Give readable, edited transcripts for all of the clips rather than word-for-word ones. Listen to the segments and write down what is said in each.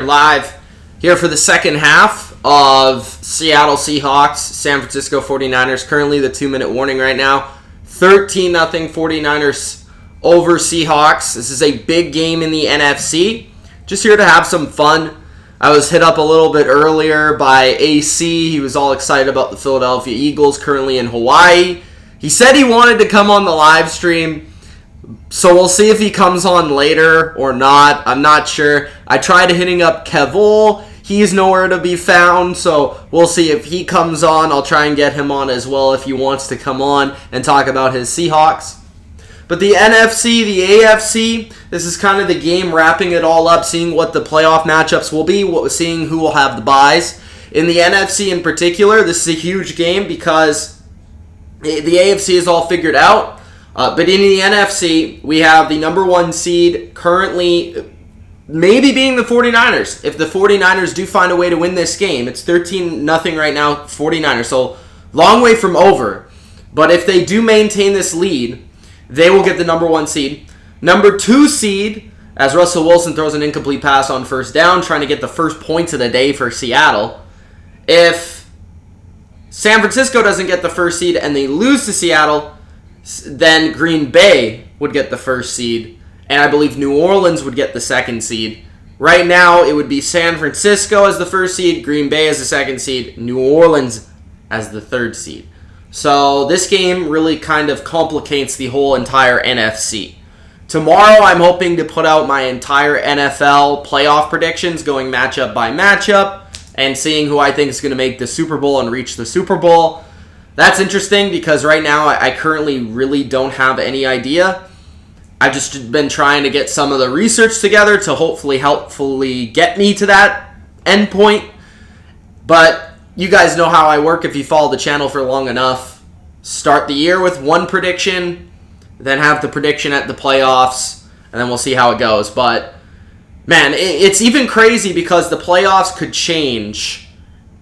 Live here for the second half of Seattle Seahawks, San Francisco 49ers. Currently the 2-minute warning right now. 13-0 49ers over Seahawks. This is a big game in the NFC. Just here to have some fun. I was hit up a little bit earlier by AC. He was all excited about the Philadelphia Eagles currently in Hawaii. He said he wanted to come on the live stream. So we'll see if he comes on later or not. I'm not sure. I tried hitting up Kevol. He's nowhere to be found, so we'll see if he comes on. I'll try and get him on as well if he wants to come on and talk about his Seahawks. But the NFC, the AFC, this is kind of the game wrapping it all up, seeing what the playoff matchups will be, seeing who will have the byes. In the NFC in particular, this is a huge game because the AFC is all figured out. But in the NFC, we have the number one seed currently maybe being the 49ers. If the 49ers do find a way to win this game, it's 13-0 right now, 49ers. So long way from over. But if they do maintain this lead, they will get the number one seed. Number two seed, as Russell Wilson throws an incomplete pass on first down, trying to get the first points of the day for Seattle. If San Francisco doesn't get the first seed and they lose to Seattle, then Green Bay would get the first seed, and I believe New Orleans would get the second seed. Right now, it would be San Francisco as the first seed, Green Bay as the second seed, New Orleans as the third seed. So this game really kind of complicates the whole entire NFC. Tomorrow, I'm hoping to put out my entire NFL playoff predictions, going matchup by matchup, and seeing who I think is going to make the Super Bowl and reach the Super Bowl. That's interesting because right now I currently really don't have any idea. I've just been trying to get some of the research together to hopefully get me to that end point. But you guys know how I work if you follow the channel for long enough. Start the year with one prediction, then have the prediction at the playoffs, and then we'll see how it goes. But, man, it's even crazy because the playoffs could change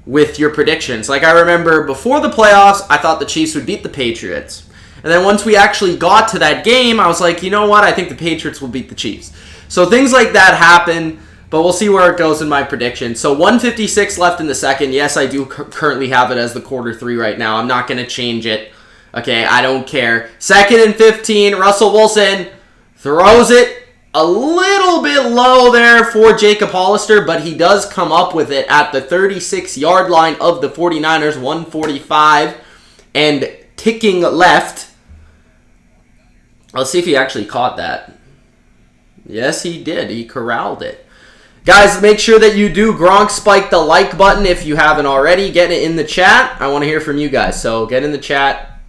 with your predictions. Like, I remember before the playoffs, I thought the Chiefs would beat the Patriots. And then once we actually got to that game, I was like, you know what? I think the Patriots will beat the Chiefs. So things like that happen, but we'll see where it goes in my prediction. So 1:56 left in the second. Yes, I do currently have it as the quarter three right now. I'm not going to change it. Okay, I don't care. 2nd and 15, Russell Wilson throws it a little bit low there for Jacob Hollister, but he does come up with it at the 36-yard line of the 49ers, 1:45 and ticking left. Let's see if he actually caught that. Yes, he did. He corralled it. Guys, make sure that you do Gronk spike the like button if you haven't already. Get it in the chat. I want to hear from you guys, so get in the chat.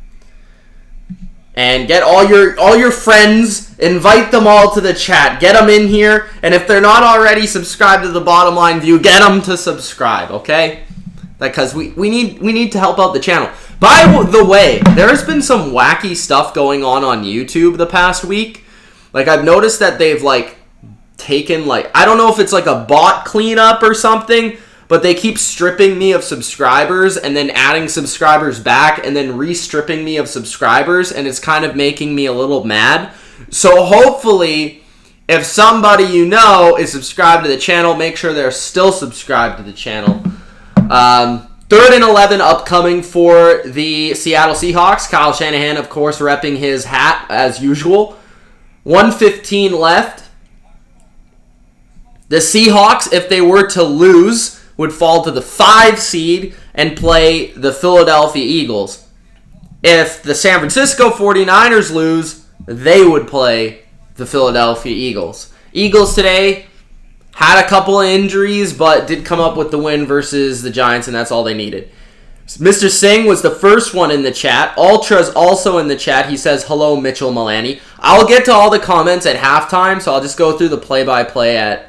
And get all your friends, invite them all to the chat. Get them in here, and if they're not already subscribed to the Bottom Line View, get them to subscribe, okay? Because we need to help out the channel. By the way, there's been some wacky stuff going on YouTube the past week. Like, I've noticed that they've, taken, I don't know if it's, a bot cleanup or something, but they keep stripping me of subscribers and then adding subscribers back and then re-stripping me of subscribers, and it's kind of making me a little mad. So hopefully, if somebody you know is subscribed to the channel, make sure they're still subscribed to the channel. 3rd and 11 upcoming for the Seattle Seahawks. Kyle Shanahan, of course, repping his hat as usual. 1:15 left. The Seahawks, if they were to lose, would fall to the 5 seed and play the Philadelphia Eagles. If the San Francisco 49ers lose, they would play the Philadelphia Eagles. Eagles today had a couple of injuries, but did come up with the win versus the Giants, and that's all they needed. Mr. Singh was the first one in the chat. Ultra's also in the chat. He says, hello, Mitchell Milani. I'll get to all the comments at halftime, so I'll just go through the play-by-play at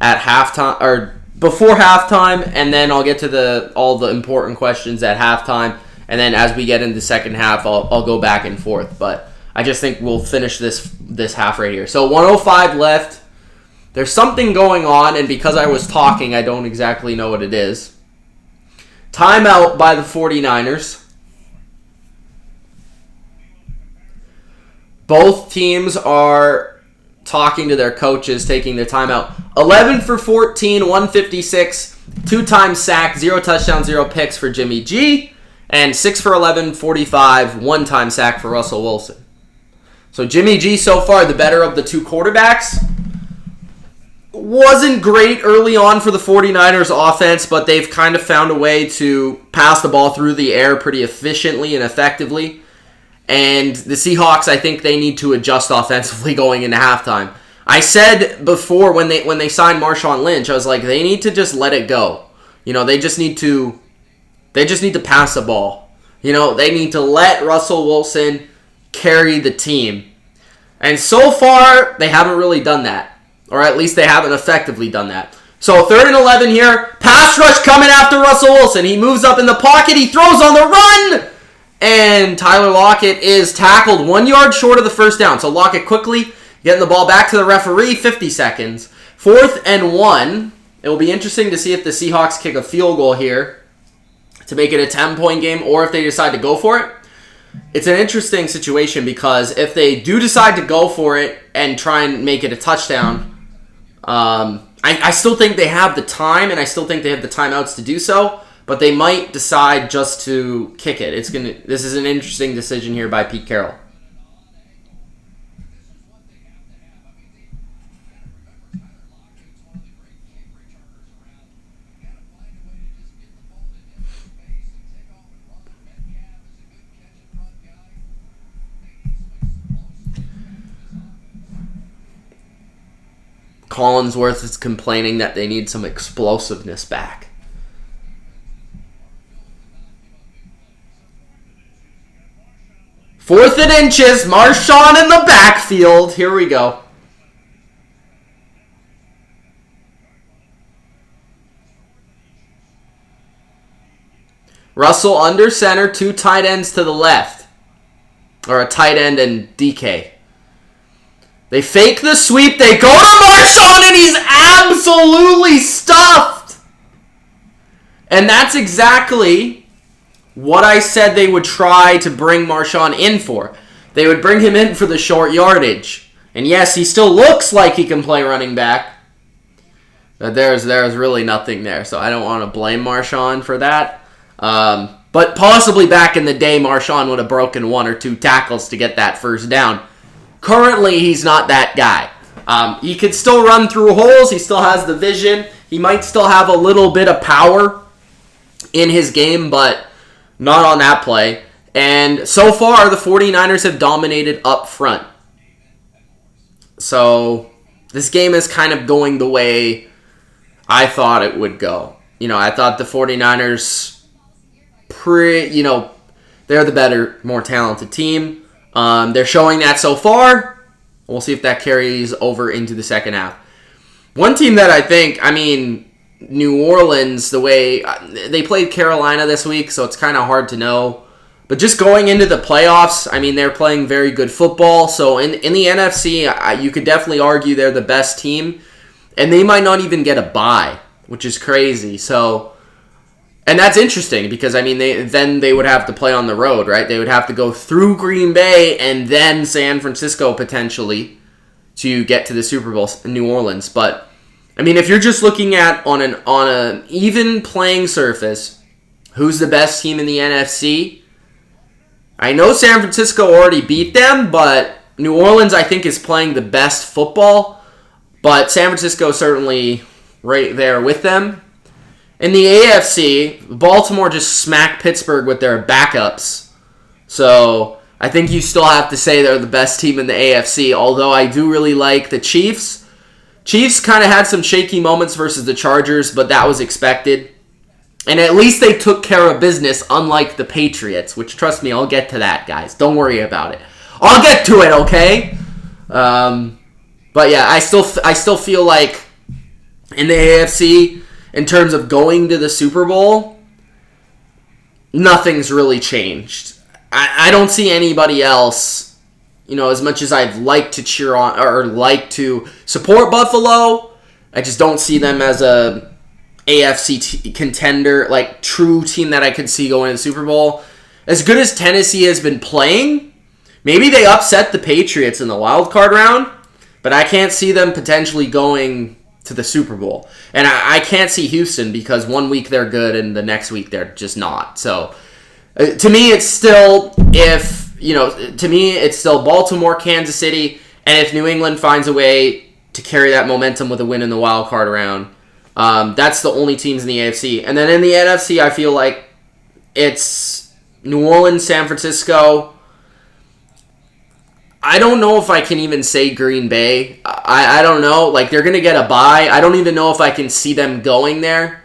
halftime, or before halftime, and then I'll get to all the important questions at halftime, and then as we get into the second half, I'll go back and forth. But I just think we'll finish this half right here. So 1:05 left. There's something going on, and because I was talking, I don't exactly know what it is. Timeout by the 49ers. Both teams are talking to their coaches, taking their timeout. 11 for 14, 156, 2 sack, 0 touchdowns, 0 picks for Jimmy G, and 6 for 11, 45, 1 sack for Russell Wilson. So Jimmy G so far the better of the 2 quarterbacks. Wasn't great early on for the 49ers offense, but they've kind of found a way to pass the ball through the air pretty efficiently and effectively. And the Seahawks, I think they need to adjust offensively going into halftime. I said before when they signed Marshawn Lynch, I was like, they need to just let it go. They just need to pass the ball. They need to let Russell Wilson carry the team. And so far, they haven't really done that. Or at least they haven't effectively done that. So 3rd and 11 here. Pass rush coming after Russell Wilson. He moves up in the pocket. He throws on the run. And Tyler Lockett is tackled 1 yard short of the first down. So Lockett quickly getting the ball back to the referee. 50 seconds. 4th and 1. It will be interesting to see if the Seahawks kick a field goal here to make it a 10-point game or if they decide to go for it. It's an interesting situation because if they do decide to go for it and try and make it a touchdown, I still think they have the time, and I still think they have the timeouts to do so, but they might decide just to kick it. This is an interesting decision here by Pete Carroll. Collinsworth is complaining that they need some explosiveness back. 4th and inches. Marshawn in the backfield. Here we go. Russell under center. 2 tight ends to the left. Or a tight end and DK. They fake the sweep. They go to Marshawn, and he's absolutely stuffed. And that's exactly what I said they would try to bring Marshawn in for. They would bring him in for the short yardage. And yes, he still looks like he can play running back. But there's really nothing there. So I don't want to blame Marshawn for that. But possibly back in the day, Marshawn would have broken 1 or 2 tackles to get that first down. Currently, he's not that guy. He could still run through holes. He still has the vision. He might still have a little bit of power in his game, but not on that play. And so far, the 49ers have dominated up front. So this game is kind of going the way I thought it would go. I thought the 49ers, they're the better, more talented team. They're showing that so far. We'll see if that carries over into the second half. One team that I think, New Orleans, the way they played Carolina this week, so it's kind of hard to know. But just going into the playoffs, they're playing very good football. So in the NFC, you could definitely argue they're the best team. And they might not even get a bye, which is crazy. And that's interesting because, they would have to play on the road, right? They would have to go through Green Bay and then San Francisco potentially to get to the Super Bowl in New Orleans. But, if you're just looking at on an even playing surface, who's the best team in the NFC? I know San Francisco already beat them, but New Orleans, I think, is playing the best football. But San Francisco certainly right there with them. In the AFC, Baltimore just smacked Pittsburgh with their backups. So I think you still have to say they're the best team in the AFC, although I do really like the Chiefs. Chiefs kind of had some shaky moments versus the Chargers, but that was expected. And at least they took care of business, unlike the Patriots, which, trust me, I'll get to that, guys. Don't worry about it. I'll get to it, okay? But yeah, I still feel like in the AFC, in terms of going to the Super Bowl, nothing's really changed. I don't see anybody else, as much as I'd like to cheer on or like to support Buffalo, I just don't see them as a AFC contender, like true team that I could see going to the Super Bowl. As good as Tennessee has been playing, maybe they upset the Patriots in the wild card round, but I can't see them potentially going to the Super Bowl. And I can't see Houston because one week they're good and the next week they're just not. So to me, it's still Baltimore, Kansas City, and if New England finds a way to carry that momentum with a win in the wild card round, that's the only teams in the AFC. And then in the NFC, I feel like it's New Orleans, San Francisco. I don't know if I can even say Green Bay. I don't know. Like, they're going to get a bye. I don't even know if I can see them going there.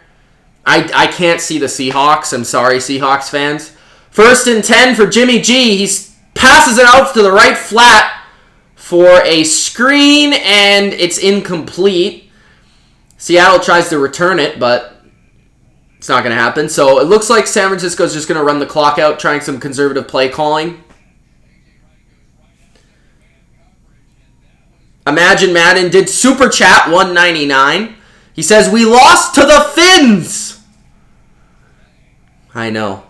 I can't see the Seahawks. I'm sorry, Seahawks fans. 1st and 10 for Jimmy G. He passes it out to the right flat for a screen, and it's incomplete. Seattle tries to return it, but it's not going to happen. So it looks like San Francisco's just going to run the clock out, trying some conservative play calling. Imagine Madden did Super Chat 199. He says, we lost to the Finns. I know.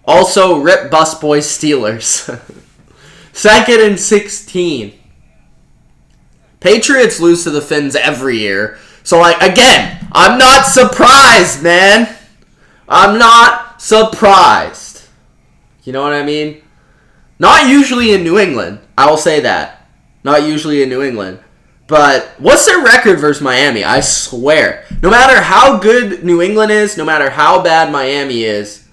Also, rip Bus Boys Steelers. 2nd and 16. Patriots lose to the Finns every year. So, again, I'm not surprised, man. I'm not surprised. You know what I mean? Not usually in New England. I will say that. Not usually in New England. But what's their record versus Miami? I swear. No matter how good New England is, no matter how bad Miami is,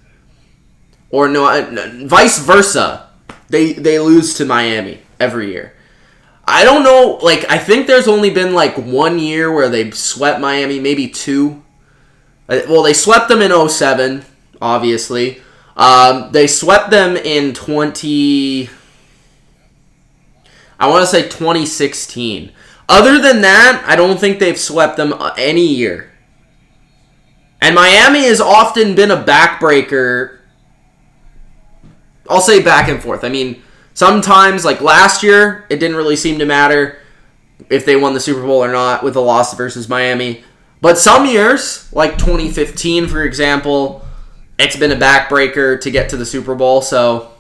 or vice versa, they lose to Miami every year. I don't know. I think there's only been 1 year where they swept Miami, maybe 2. Well, they swept them in 2007, obviously. They swept them in 2016. Other than that, I don't think they've swept them any year. And Miami has often been a backbreaker. I'll say back and forth. I mean, sometimes, last year, it didn't really seem to matter if they won the Super Bowl or not with the loss versus Miami. But some years, like 2015, for example, it's been a backbreaker to get to the Super Bowl. So,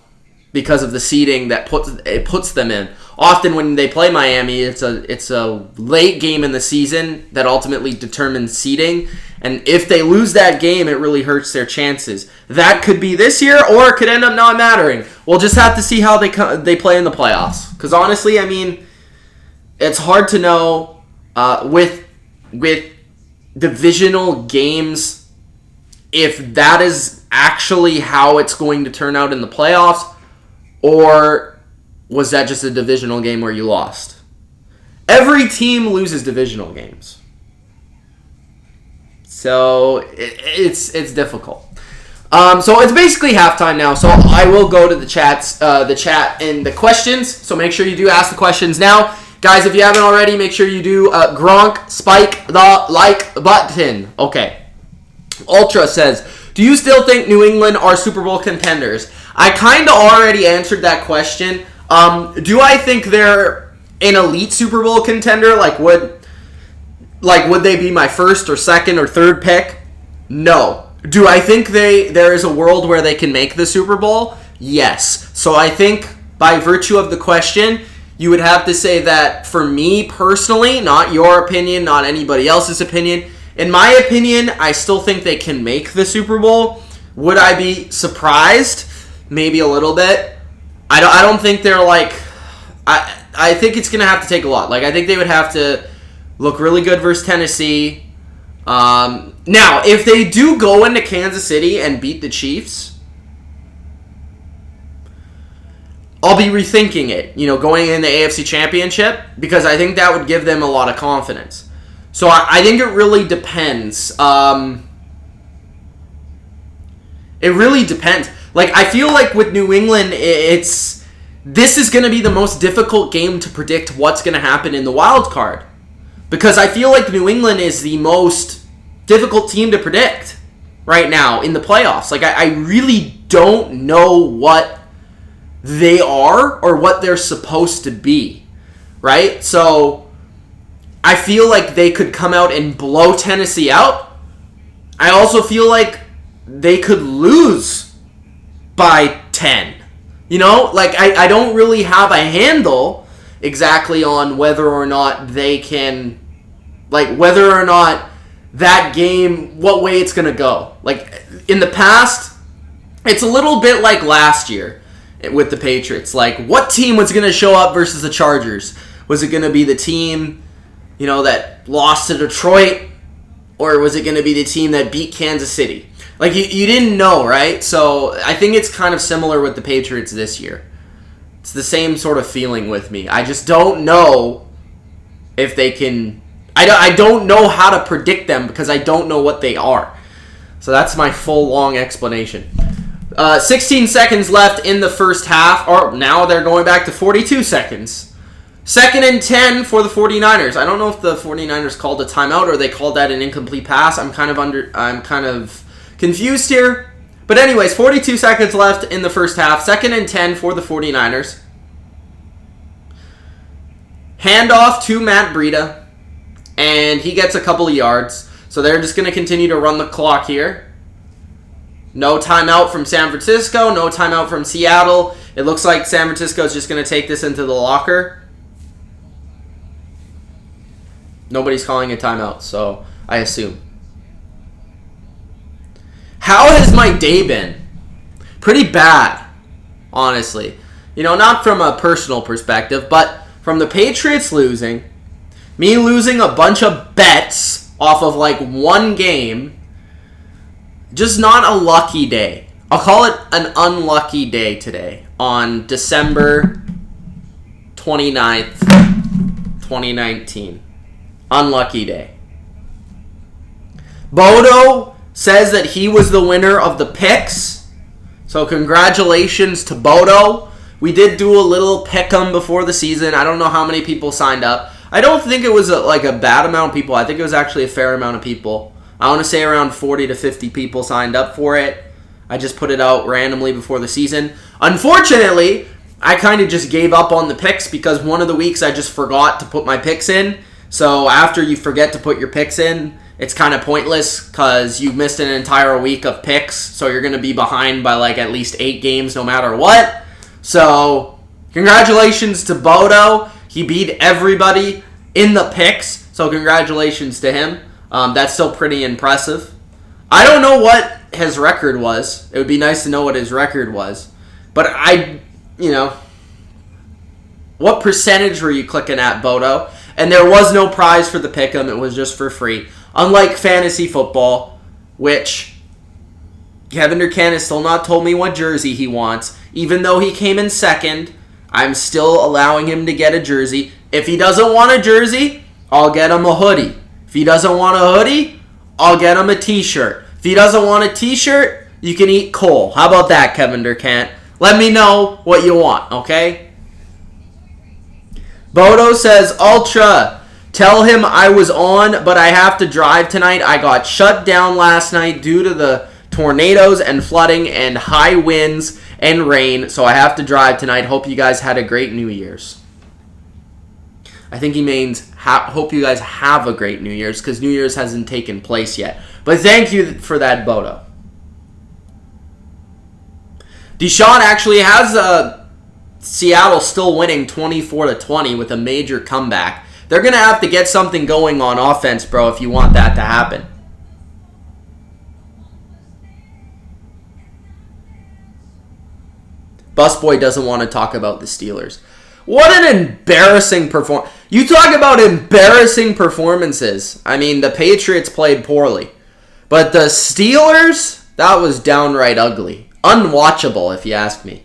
because of the seeding that puts them in. Often when they play Miami, it's a late game in the season that ultimately determines seeding. And if they lose that game, it really hurts their chances. That could be this year, or it could end up not mattering. We'll just have to see how they play in the playoffs. Because honestly, I mean, it's hard to know with divisional games if that is actually how it's going to turn out in the playoffs, or was that just a divisional game where you lost? Every team loses divisional games. So it's difficult. So it's basically halftime now. So I will go to the chat and the questions. So make sure you do ask the questions now. Guys, if you haven't already, make sure you do Gronk spike the like button. Okay. Ultra says, do you still think New England are Super Bowl contenders? I kind of already answered that question. Do I think they're an elite Super Bowl contender? Would they be my first or second or third pick? No. Do I think there is a world where they can make the Super Bowl? Yes. So I think by virtue of the question, you would have to say that for me personally, not your opinion, not anybody else's opinion, in my opinion, I still think they can make the Super Bowl. Would I be surprised? Maybe a little bit. I don't think they're I think it's going to have to take a lot. I think they would have to look really good versus Tennessee. Now, if they do go into Kansas City and beat the Chiefs, I'll be rethinking it, going in the AFC Championship, because I think that would give them a lot of confidence. So I think it really depends. It really depends. I feel like with New England, this is going to be the most difficult game to predict what's going to happen in the wild card. Because I feel like New England is the most difficult team to predict right now in the playoffs. I really don't know what they are or what they're supposed to be, right? So I feel like they could come out and blow Tennessee out. I also feel like they could lose by 10. I don't really have a handle exactly on whether or not they can, like, whether or not that game, what way it's going to go. Like, in the past, it's a little bit like last year with the Patriots. Like, what team was going to show up versus the Chargers? Was it going to be the team, that lost to Detroit? Or was it going to be the team that beat Kansas City? Like, you didn't know, right? So I think it's kind of similar with the Patriots this year. It's the same sort of feeling with me. I just don't know if they can... I don't know how to predict them because I don't know what they are. So that's my full, long explanation. 16 seconds left in the first half. Or now they're going back to 42 seconds. 2nd and 10 for the 49ers. I don't know if the 49ers called a timeout or they called that an incomplete pass. I'm kind of confused here. But anyways, 42 seconds left in the first half. 2nd and 10 for the 49ers. Handoff to Matt Breida. And he gets a couple of yards. So they're just going to continue to run the clock here. No timeout from San Francisco. No timeout from Seattle. It looks like San Francisco is just going to take this into the locker. Nobody's calling a timeout, so I assume. How has my day been? Pretty bad, honestly. Not from a personal perspective, but from the Patriots losing, me losing a bunch of bets off of like one game, just not a lucky day. I'll call it an unlucky day today on December 29th, 2019. Unlucky day. Bodo says that he was the winner of the picks. So congratulations to Bodo. We did do a little pick'em before the season. I don't know how many people signed up. I don't think it was a bad amount of people. I think it was actually a fair amount of people. I want to say around 40 to 50 people signed up for it. I just put it out randomly before the season. Unfortunately, I kind of just gave up on the picks because one of the weeks I just forgot to put my picks in. So after you forget to put your picks in, it's kind of pointless because you missed an entire week of picks. So you're going to be behind by at least 8 games no matter what. So congratulations to Bodo. He beat everybody in the picks. So congratulations to him. That's still pretty impressive. I don't know what his record was. It would be nice to know what his record was. But what percentage were you clicking at, Bodo? And there was no prize for the pick'em. It was just for free. Unlike fantasy football, which Kevin Durcan has still not told me what jersey he wants. Even though he came in second, I'm still allowing him to get a jersey. If he doesn't want a jersey, I'll get him a hoodie. If he doesn't want a hoodie, I'll get him a t-shirt. If he doesn't want a t-shirt, you can eat coal. How about that, Kevin Durcan? Let me know what you want, okay? Bodo says, Ultra, tell him I was on, but I have to drive tonight. I got shut down last night due to the tornadoes and flooding and high winds and rain, so I have to drive tonight. Hope you guys had a great New Year's. I think he means hope you guys have a great New Year's because New Year's hasn't taken place yet. But thank you for that, Bodo. Deshaun actually has Seattle still winning 24-20 with a major comeback. They're going to have to get something going on offense, bro, if you want that to happen. Busboy doesn't want to talk about the Steelers. What an embarrassing performance. You talk about embarrassing performances. I mean, the Patriots played poorly. But the Steelers, that was downright ugly. Unwatchable, if you ask me.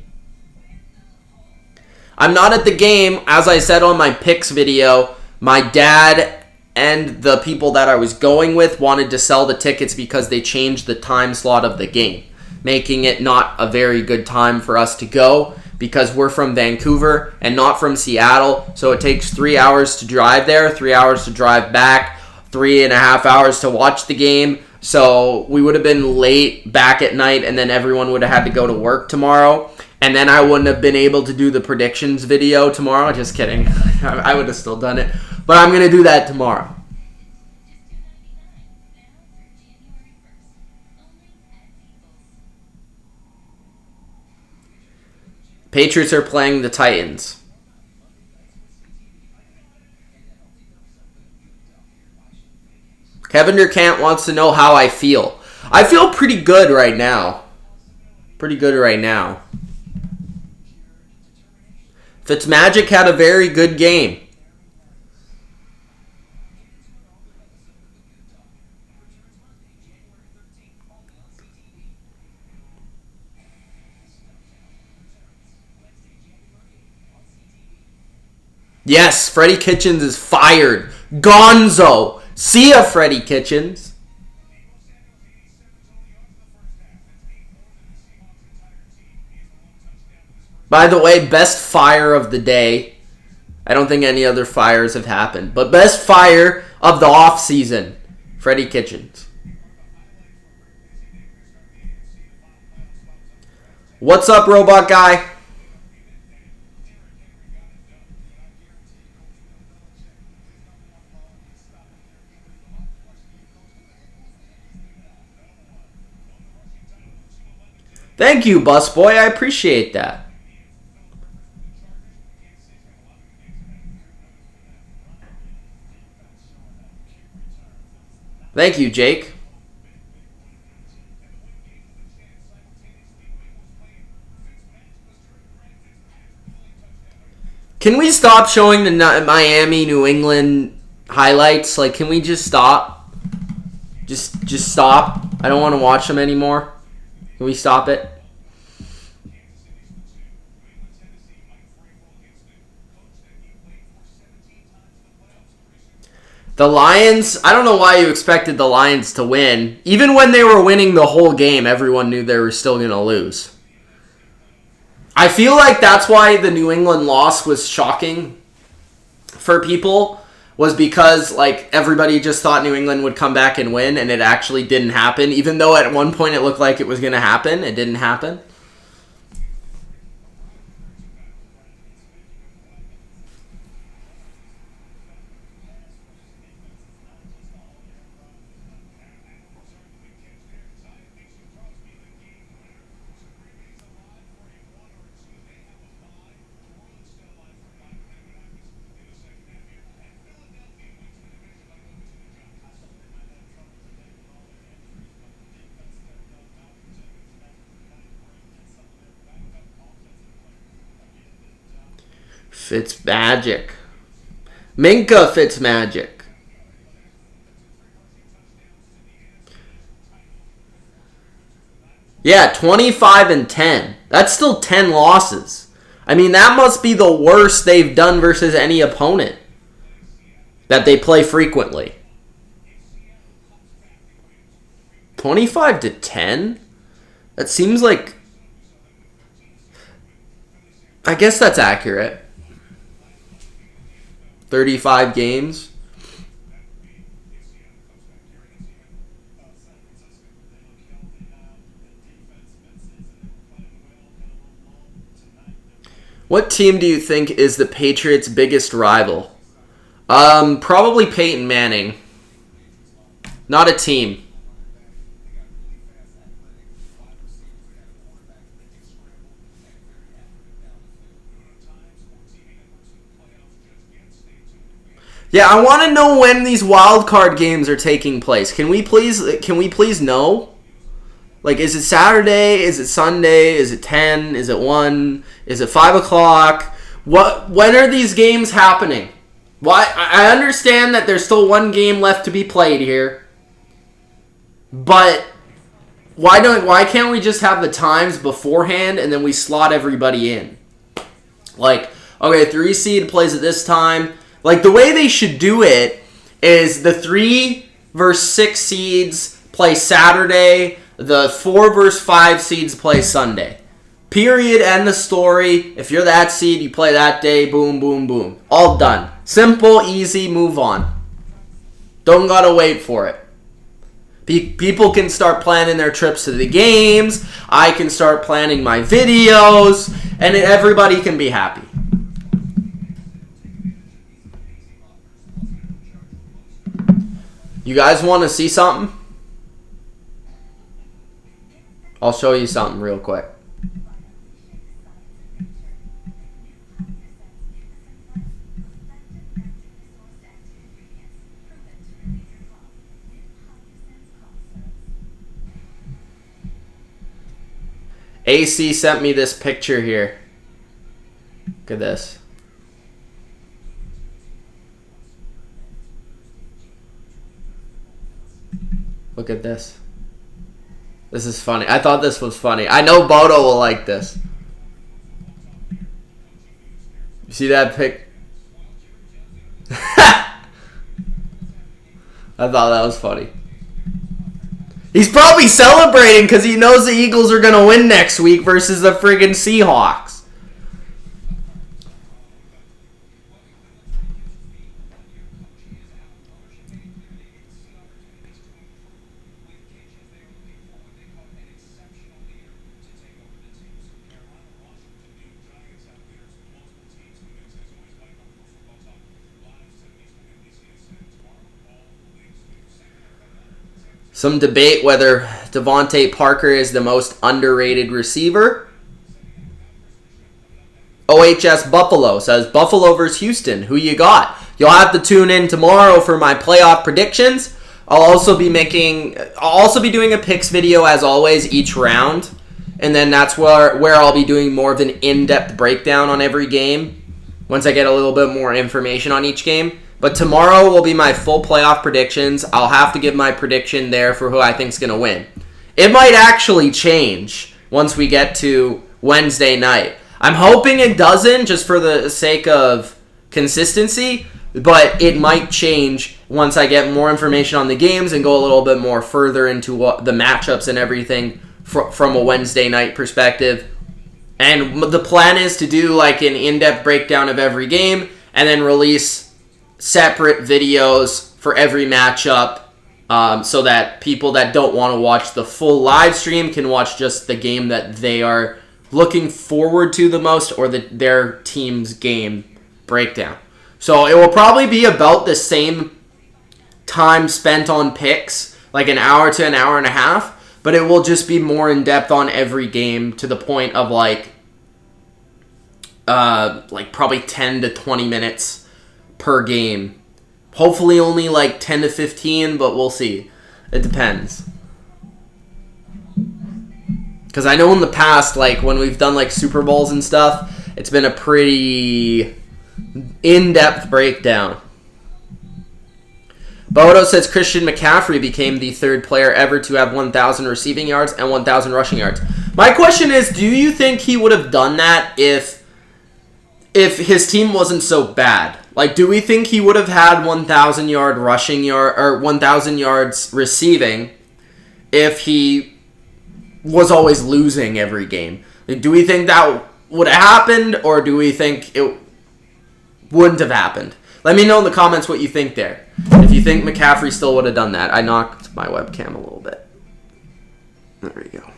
I'm not at the game. As I said on my picks video, my dad and the people that I was going with wanted to sell the tickets because they changed the time slot of the game, making it not a very good time for us to go because we're from Vancouver and not from Seattle. So it takes 3 hours to drive there, 3 hours to drive back, 3.5 hours to watch the game. So we would have been late back at night, and then everyone would have had to go to work tomorrow. And then I wouldn't have been able to do the predictions video tomorrow. Just kidding. I would have still done it. But I'm going to do that tomorrow. Patriots are playing the Titans. Kevin Durkant wants to know how I feel. I feel pretty good right now. Pretty good right now. Fitzmagic had a very good game. Yes, Freddie Kitchens is fired. Gonzo. See ya, Freddie Kitchens. By the way, best fire of the day. I don't think any other fires have happened. But best fire of the offseason. Freddie Kitchens. What's up, robot guy? Thank you, busboy. I appreciate that. Thank you, Jake. Can we stop showing the Miami, New England highlights? Like, can we just stop? Just stop. I don't want to watch them anymore. Can we stop it? The Lions, I don't know why you expected the Lions to win. Even when they were winning the whole game, everyone knew they were still going to lose. I feel like that's why the New England loss was shocking for people, was because like everybody just thought New England would come back and win, and it actually didn't happen. Even though at one point it looked like it was going to happen, it didn't happen. Fitzmagic. Minka Fitzmagic. Yeah, 25-10. That's still 10 losses. I mean, that must be the worst they've done versus any opponent that they play frequently. 25-10? That seems like... I guess that's accurate. 35 games. What team do you think is the Patriots' biggest rival? Probably Peyton Manning. Not a team. Yeah, I want to know when these wild card games are taking place. Can we please know? Like, is it Saturday? Is it Sunday? Is it 10? Is it 1? Is it 5 o'clock? When are these games happening? Why? I understand that there's still one game left to be played here. But why can't we just have the times beforehand and then we slot everybody in? Like, okay, 3 seed plays at this time. Like, the way they should do it is the 3 versus 6 seeds play Saturday, the 4 versus 5 seeds play Sunday. Period, end the story. If you're that seed, you play that day, boom, boom, boom. All done. Simple, easy, move on. Don't gotta wait for it. People can start planning their trips to the games. I can start planning my videos, and everybody can be happy. You guys want to see something? I'll show you something real quick. AC sent me this picture here. Look at this. Look at this. This is funny. I thought this was funny. I know Bodo will like this. You see that pic? I thought that was funny. He's probably celebrating because he knows the Eagles are going to win next week versus the friggin' Seahawks. Some debate whether Devontae Parker is the most underrated receiver. OHS Buffalo says, Buffalo versus Houston. Who you got? You'll have to tune in tomorrow for my playoff predictions. I'll also be doing a picks video as always each round. And then that's where I'll be doing more of an in-depth breakdown on every game once I get a little bit more information on each game. But tomorrow will be my full playoff predictions. I'll have to give my prediction there for who I think is going to win. It might actually change once we get to Wednesday night. I'm hoping it doesn't, just for the sake of consistency, but it might change once I get more information on the games and go a little bit more further into the matchups and everything from a Wednesday night perspective. And the plan is to do like an in-depth breakdown of every game and then release separate videos for every matchup so that people that don't want to watch the full live stream can watch just the game that they are looking forward to the most or their team's game breakdown. So it will probably be about the same time spent on picks, like an hour to an hour and a half, but it will just be more in depth on every game to the point of like probably 10 to 20 minutes per game. Hopefully only like 10 to 15, but we'll see. It depends. Because I know in the past, like when we've done like Super Bowls and stuff, it's been a pretty in-depth breakdown. Bodo says Christian McCaffrey became the third player ever to have 1,000 receiving yards and 1,000 rushing yards. My question is, do you think he would have done that if his team wasn't so bad? Like, do we think he would have had 1,000 yard rushing yard or 1,000 yards receiving if he was always losing every game? Like, do we think that would have happened, or do we think it wouldn't have happened? Let me know in the comments what you think there. If you think McCaffrey still would have done that. I knocked my webcam a little bit. There we go.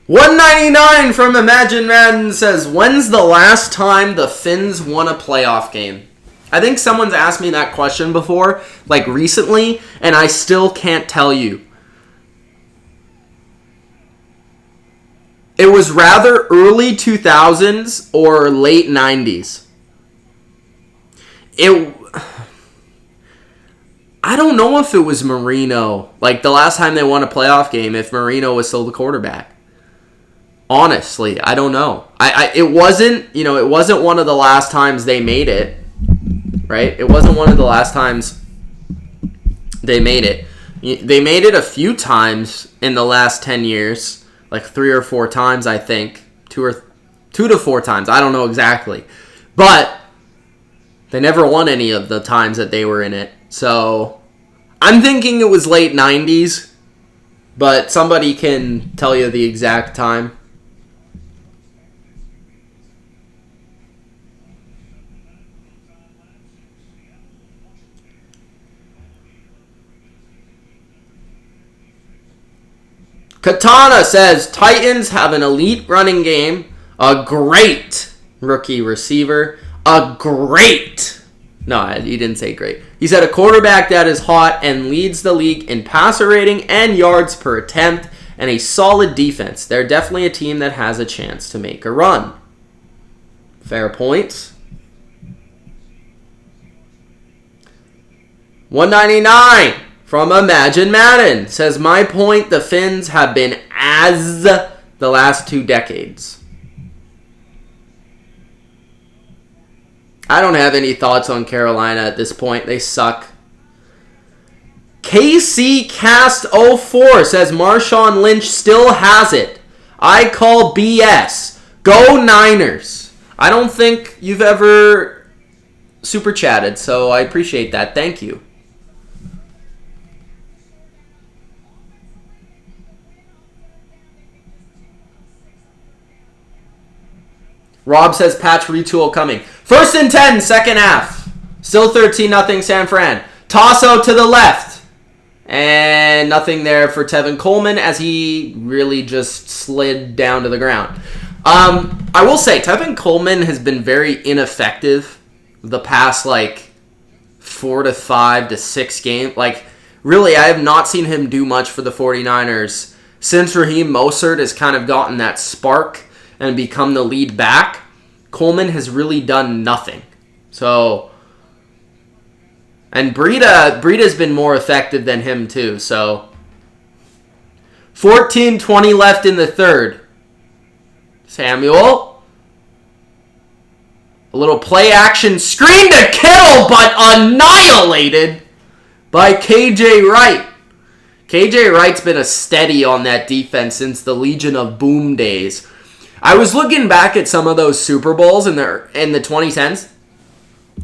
$1.99 from Imagine Madden says, when's the last time the Finns won a playoff game? I think someone's asked me that question before, like recently, and I still can't tell you. It was rather early 2000s or late 90s. I don't know if it was Marino, like the last time they won a playoff game, if Marino was still the quarterback. Honestly, I don't know. It wasn't one of the last times they made it, right? It wasn't one of the last times they made it. They made it a few times in the last 10 years, like 3 or 4 times, I think. 2 to 4 times. I don't know exactly. But they never won any of the times that they were in it. So I'm thinking it was late 90s, but somebody can tell you the exact time. Katana says, Titans have an elite running game, a great rookie receiver, no, he didn't say great. He said a quarterback that is hot and leads the league in passer rating and yards per attempt, and a solid defense. They're definitely a team that has a chance to make a run. Fair points. $1.99 From Imagine Madden. Says, my point, the Finns have been as the last 2 decades. I don't have any thoughts on Carolina at this point. They suck. KC Cast 04 says, Marshawn Lynch still has it. I call BS. Go Niners. I don't think you've ever super chatted, so I appreciate that. Thank you. Rob says patch retool coming. 1st and 10, second half. Still 13-0 San Fran. Toss-out to the left. And nothing there for Tevin Coleman as he really just slid down to the ground. I will say, Tevin Coleman has been very ineffective the past, 4 to 5 to 6 games. Really, I have not seen him do much for the 49ers since Raheem Mostert has kind of gotten that spark and become the lead back. Coleman has really done nothing. So, and Breida's been more effective than him too. So, 14:20 left in the third. Samuel. A little play action screen to Kittle, but annihilated by KJ Wright. KJ Wright's been a steady on that defense since the Legion of Boom days. I was looking back at some of those Super Bowls in the 2010s,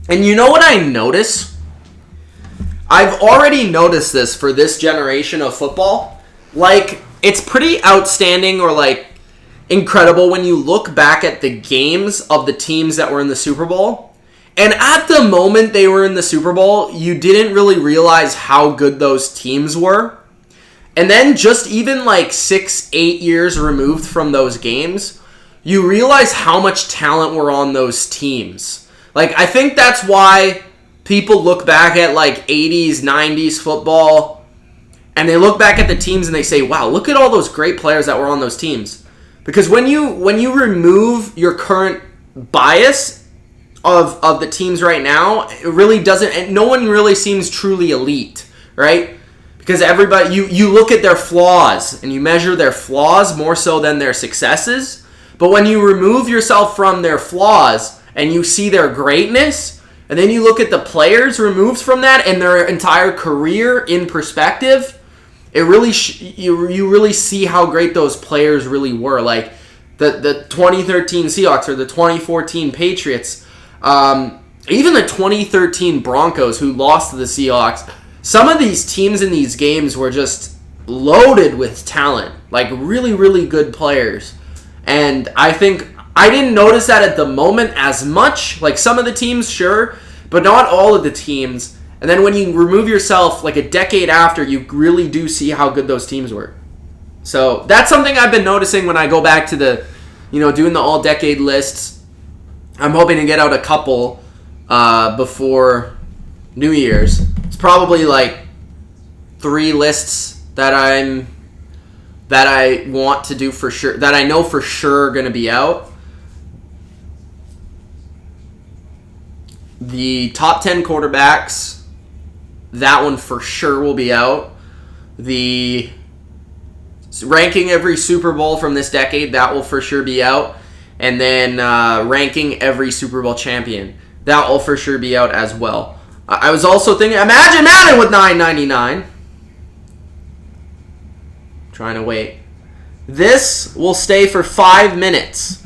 and you know what I notice? I've already noticed this for this generation of football. It's pretty outstanding or incredible when you look back at the games of the teams that were in the Super Bowl. And at the moment they were in the Super Bowl, you didn't really realize how good those teams were. And then just even 6-8 years removed from those games, you realize how much talent were on those teams. I think that's why people look back at 80s, 90s football, and they look back at the teams and they say, wow, look at all those great players that were on those teams. Because when you remove your current bias of the teams right now, it really doesn't, and no one really seems truly elite, right? Because everybody, you look at their flaws and you measure their flaws more so than their successes. But when you remove yourself from their flaws and you see their greatness, and then you look at the players removed from that and their entire career in perspective, it really you really see how great those players really were. The 2013 Seahawks or the 2014 Patriots, even the 2013 Broncos who lost to the Seahawks. Some of these teams in these games were just loaded with talent, really, really good players. And I think I didn't notice that at the moment as much. Some of the teams, sure, but not all of the teams. And then when you remove yourself a decade after, you really do see how good those teams were. So that's something I've been noticing when I go back to the, doing the all-decade lists. I'm hoping to get out a couple before New Year's. It's probably 3 lists that I want to do for sure, that I know for sure are going to be out. The top 10 quarterbacks, that one for sure will be out. The ranking every Super Bowl from this decade, that will for sure be out. And then ranking every Super Bowl champion, that will for sure be out as well. I was also thinking, Imagine Madden with $9.99. Trying to wait. This will stay for 5 minutes.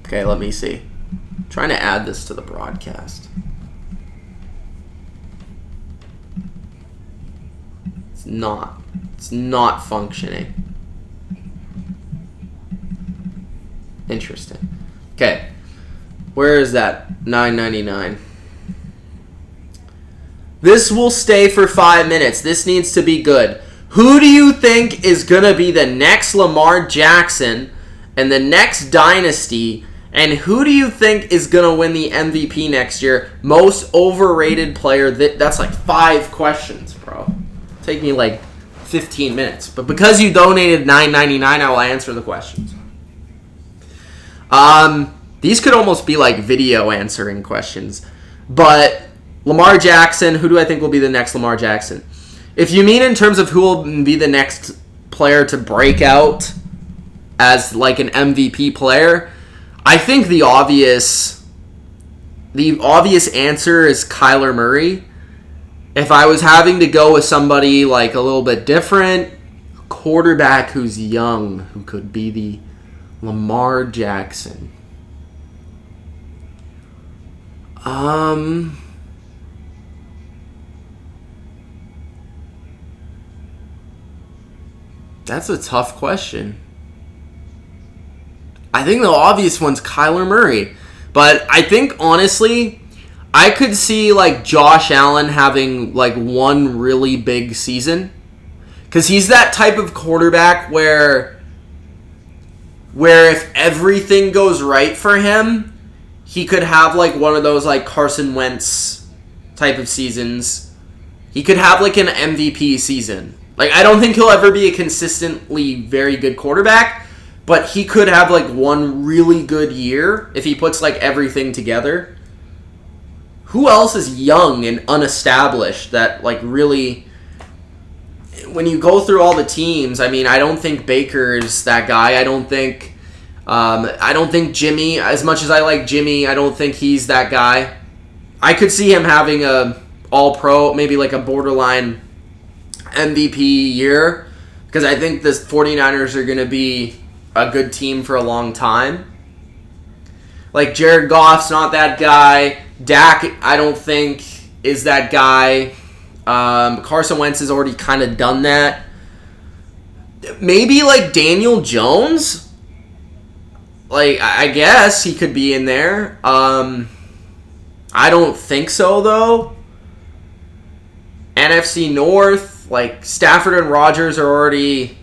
Okay, let me see. I'm trying to add this to the broadcast. It's not functioning. Interesting. Okay. Where is that? $9.99. This will stay for 5 minutes. This needs to be good. Who do you think is going to be the next Lamar Jackson and the next dynasty? And who do you think is going to win the MVP next year? Most overrated player. That's 5 questions, bro. Take me 15 minutes. But because you donated $9.99, I will answer the questions. These could almost be video answering questions. But Lamar Jackson, who do I think will be the next Lamar Jackson? If you mean in terms of who will be the next player to break out as like an MVP player, I think the obvious answer is Kyler Murray. If I was having to go with somebody like a little bit different, a quarterback who's young, who could be the Lamar Jackson. That's a tough question. I think the obvious one's Kyler Murray. But I think, honestly, I could see, like, Josh Allen having, like, one really big season. Because he's that type of quarterback where if everything goes right for him, he could have, like, one of those, like, Carson Wentz type of seasons. He could have, like, an MVP season. Like, I don't think he'll ever be a consistently very good quarterback, but he could have, like, one really good year if he puts, like, everything together. Who else is young and unestablished that, like, really... When you go through all the teams, I mean, I don't think Baker's that guy. I don't think Jimmy, as much as I like Jimmy, I don't think he's that guy. I could see him having a all-pro, maybe like a borderline MVP year, because I think the 49ers are going to be a good team for a long time. Like, Jared Goff's not that guy. Dak, I don't think, is that guy. Carson Wentz has already kind of done that. Maybe, like, Daniel Jones? Like, I guess he could be in there. I don't think so, though. NFC North, like, Stafford and Rodgers are already,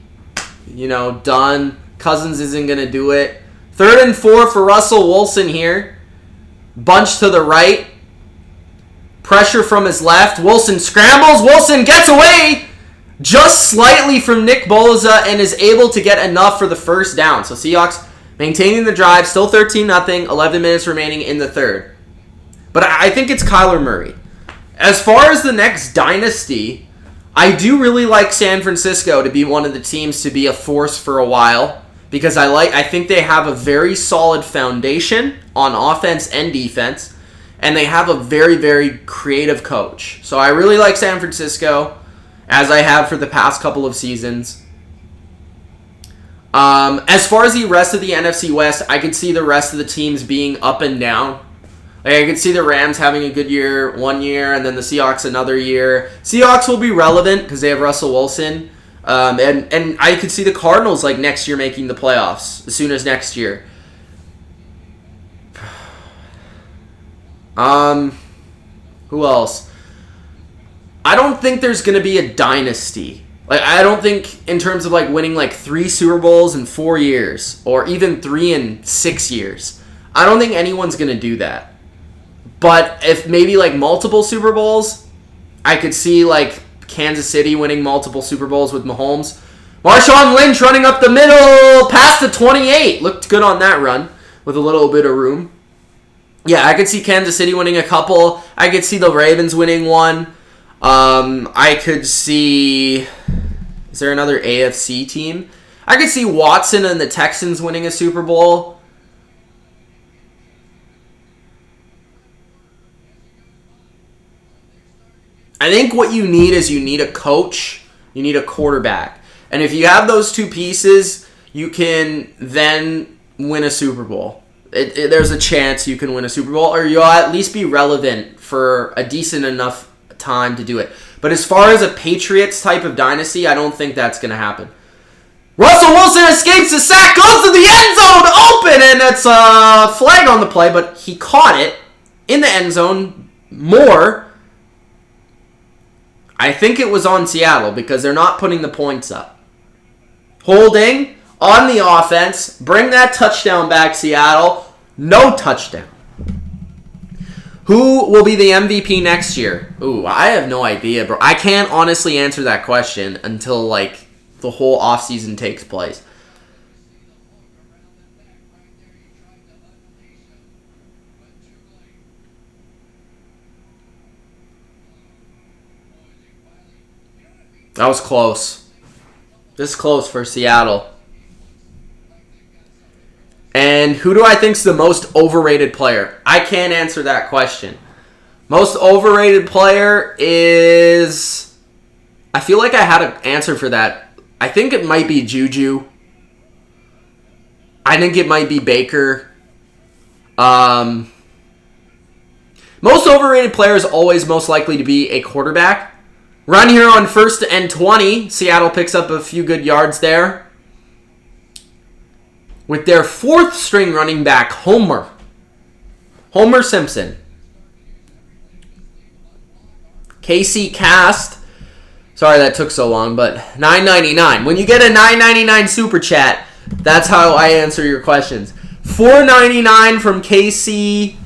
done. Cousins isn't going to do it. 3rd and 4 for Russell Wilson here. Bunch to the right. Pressure from his left. Wilson scrambles. Wilson gets away just slightly from Nick Bosa and is able to get enough for the first down. So Seahawks maintaining the drive. Still 13-0. 11 minutes remaining in the third. But I think it's Kyler Murray. As far as the next dynasty, I do really like San Francisco to be one of the teams to be a force for a while, because I think they have a very solid foundation on offense and defense, and they have a very, very creative coach. So I really like San Francisco, as I have for the past couple of seasons. As far as the rest of the NFC West, I could see the rest of the teams being up and down. Like, I could see the Rams having a good year one year, and then the Seahawks another year. Seahawks will be relevant because they have Russell Wilson. And I could see the Cardinals, like, next year making the playoffs as soon as next year. Who else? I don't think there's going to be a dynasty. Like, I don't think in terms of, like, winning, like, 3 Super Bowls in 4 years, or even 3 in 6 years. I don't think anyone's going to do that. But if maybe, like, multiple Super Bowls, I could see, like, Kansas City winning multiple Super Bowls with Mahomes. Marshawn Lynch running up the middle, past the 28. Looked good on that run with a little bit of room. Yeah, I could see Kansas City winning a couple. I could see the Ravens winning one. I could see... Is there another AFC team? I could see Watson and the Texans winning a Super Bowl. I think what you need is you need a coach, you need a quarterback. And if you have those two pieces, you can then win a Super Bowl. There's a chance you can win a Super Bowl, or you'll at least be relevant for a decent enough time to do it. But as far as a Patriots type of dynasty, I don't think that's going to happen. Russell Wilson escapes the sack, goes to the end zone, open, and it's a flag on the play, but he caught it in the end zone more. I think it was on Seattle because they're not putting the points up. Holding on the offense. Bring that touchdown back, Seattle. No touchdown. Who will be the MVP next year? Ooh, I have no idea, bro. I can't honestly answer that question until, like, the whole offseason takes place. That was close. This close for Seattle. And who do I think is the most overrated player? I can't answer that question. Most overrated player is... I feel like I had an answer for that. I think it might be Juju. I think it might be Baker. Most overrated player is always most likely to be a quarterback. Run here on 1st and 20. Seattle picks up a few good yards there. With their 4th string running back, Homer Simpson. Casey Cast. Sorry that took so long, but $9.99. When you get a $9.99 super chat, that's how I answer your questions. $4.99 from KC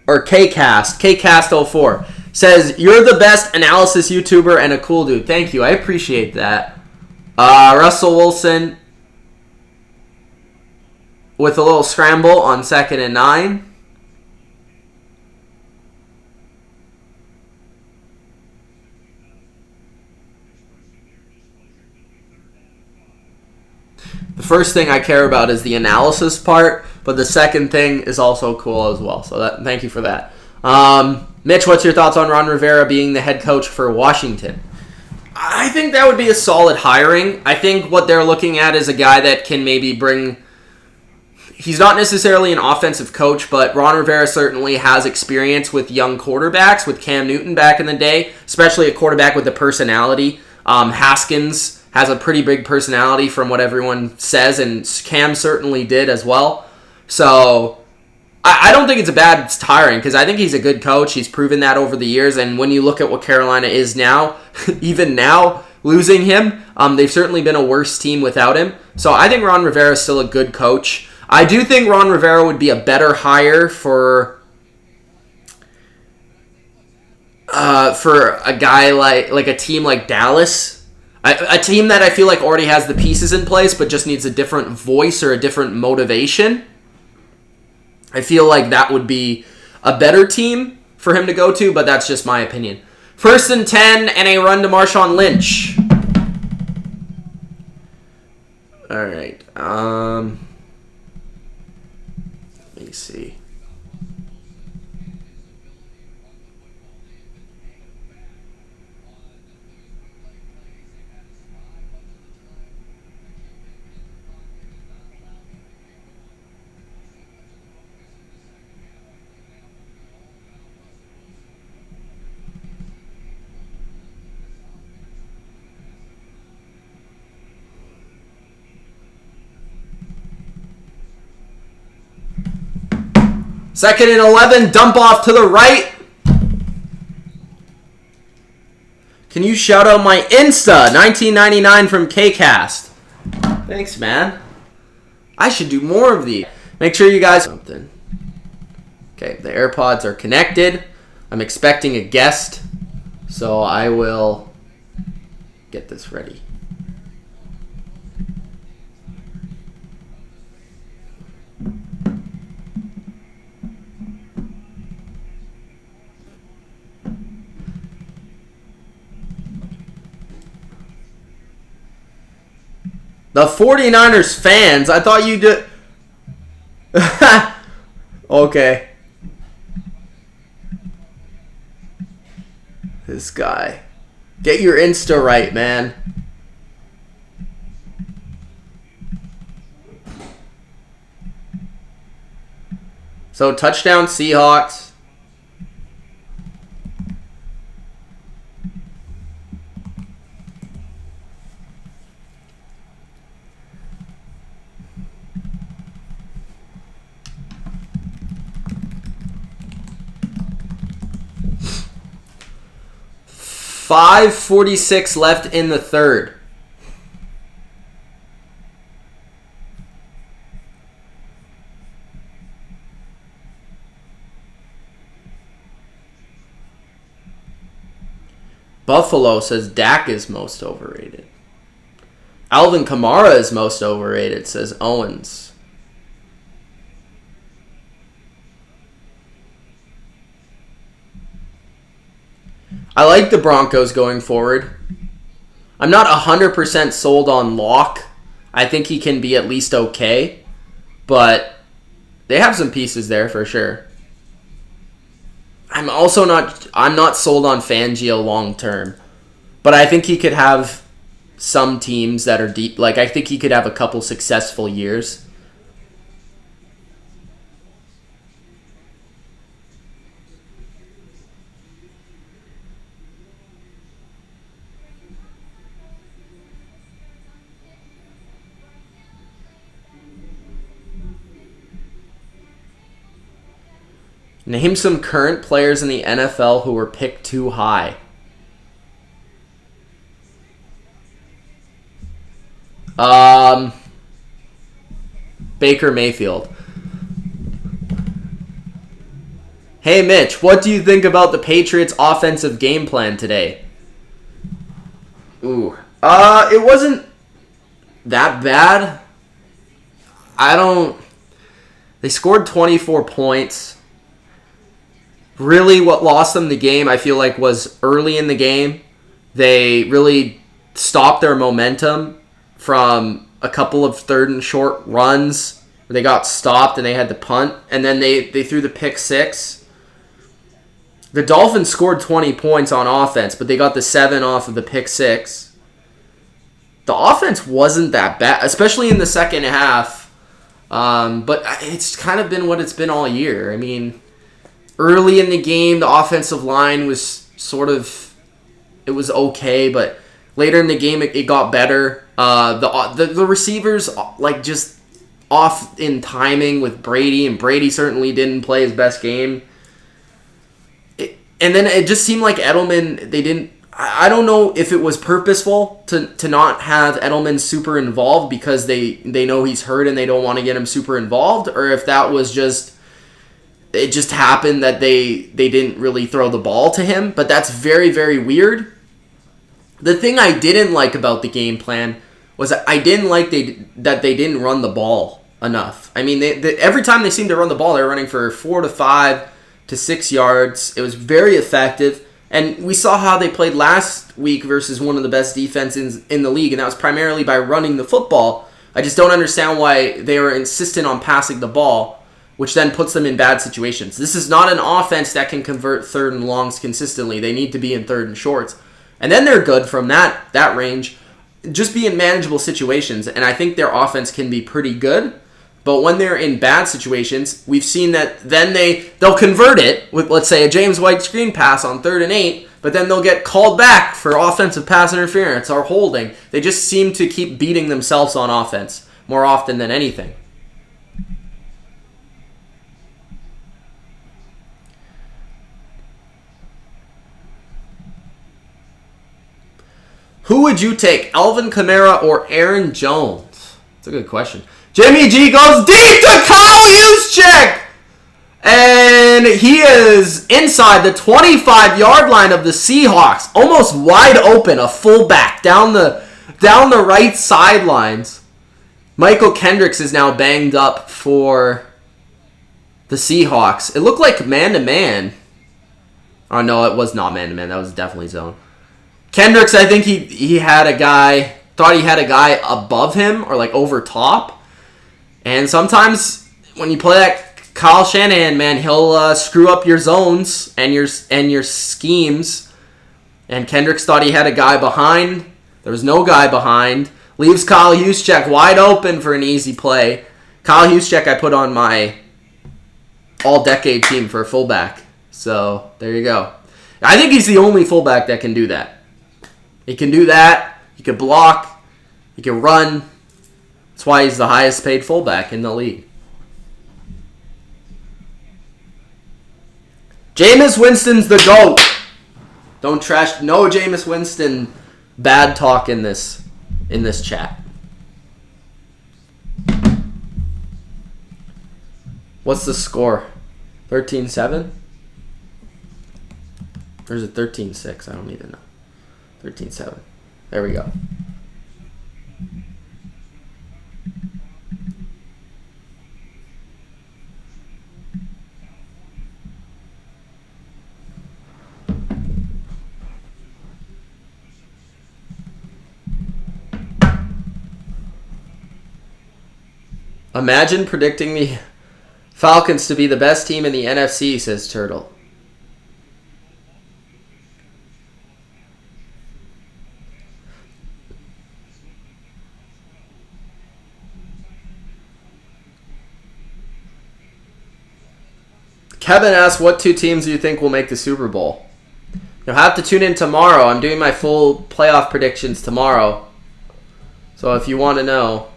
or KCast. KCast04 says, "You're the best analysis YouTuber and a cool dude." Thank you. I appreciate that. Russell Wilson with a little scramble on 2nd and 9. The first thing I care about is the analysis part, but the second thing is also cool as well. So thank you for that. Mitch, what's your thoughts on Ron Rivera being the head coach for Washington? I think that would be a solid hiring. I think what they're looking at is a guy that can maybe bring... He's not necessarily an offensive coach, but Ron Rivera certainly has experience with young quarterbacks, with Cam Newton back in the day, especially a quarterback with a personality. Haskins has a pretty big personality from what everyone says, and Cam certainly did as well. So I don't think it's a bad hiring because I think he's a good coach. He's proven that over the years, and when you look at what Carolina is now, even now, losing him, they've certainly been a worse team without him. So I think Ron Rivera is still a good coach. I do think Ron Rivera would be a better hire for a guy like a team like Dallas. A team that I feel like already has the pieces in place but just needs a different voice or a different motivation. I feel like that would be a better team for him to go to, but that's just my opinion. 1st and 10 and a run to Marshawn Lynch. All right. Let me see. Second and 11, dump off to the right. Can you shout out my Insta? $19.99 from KCast. Thanks, man. I should do more of these. Make sure you guys... Something. Okay, the AirPods are connected. I'm expecting a guest, so I will get this ready. The 49ers fans, I thought you did... Okay. This guy. Get your Insta right, man. So, touchdown Seahawks. .546 left in the third. Buffalo says Dak is most overrated. Alvin Kamara is most overrated, says Owens. I like the Broncos going forward. I'm not 100% sold on Locke. I think he can be at least okay, but they have some pieces there for sure. I'm not sold on Fangio long term, but I think he could have some teams that are deep. Like, I think he could have a couple successful years. Name some current players in the NFL who were picked too high. Baker Mayfield. Hey Mitch, what do you think about the Patriots' offensive game plan today? It wasn't that bad. They scored 24 points. Really, what lost them the game, I feel like, was early in the game. They really stopped their momentum from a couple of third and short runs where they got stopped and they had to punt. And then they threw the pick six. The Dolphins scored 20 points on offense, but they got the 7 off of the pick six. The offense wasn't that bad, especially in the second half. But it's kind of been what it's been all year. I mean, early in the game, the offensive line was it was okay, but later in the game, it got better. The receivers, like, just off in timing with Brady, and Brady certainly didn't play his best game. And then it just seemed like Edelman, I don't know if it was purposeful to not have Edelman super involved because they know he's hurt and they don't want to get him super involved, or if that was it just happened that they didn't really throw the ball to him. But that's very, very weird. The thing I didn't like about the game plan was I didn't like that they didn't run the ball enough. I mean, every time they seemed to run the ball, they were running for 4 to 5 to 6 yards. It was very effective. And we saw how they played last week versus one of the best defenses in the league, and that was primarily by running the football. I just don't understand why they were insistent on passing the ball, which then puts them in bad situations. This is not an offense that can convert third and longs consistently. They need to be in third and shorts. And then they're good from that range. Just be in manageable situations, and I think their offense can be pretty good. But when they're in bad situations, we've seen that then they'll convert it with, let's say, a James White screen pass on 3rd and 8, but then they'll get called back for offensive pass interference or holding. They just seem to keep beating themselves on offense more often than anything. Who would you take, Alvin Kamara or Aaron Jones? That's a good question. Jimmy G goes deep to Kyle Juszczyk! And he is inside the 25-yard line of the Seahawks. Almost wide open, a fullback down the right sidelines. Michael Kendricks is now banged up for the Seahawks. It looked like man-to-man. Oh, no, it was not man-to-man. That was definitely zone. Kendricks, I think he had a guy, thought he had a guy above him or like over top. And sometimes when you play that Kyle Shanahan, man, he'll screw up your zones and your schemes. And Kendricks thought he had a guy behind. There was no guy behind. Leaves Kyle Juszczyk wide open for an easy play. Kyle Juszczyk I put on my all-decade team for a fullback. So there you go. I think he's the only fullback that can do that. He can do that. He can block. He can run. That's why he's the highest paid fullback in the league. Jameis Winston's the GOAT. Don't trash. No Jameis Winston bad talk in this chat. What's the score? 13-7? Or is it 13-6? I don't even know. 13-7. There we go. Imagine predicting the Falcons to be the best team in the NFC, says Turtle. Kevin asks, what two teams do you think will make the Super Bowl? You'll have to tune in tomorrow. I'm doing my full playoff predictions tomorrow. So if you want to know.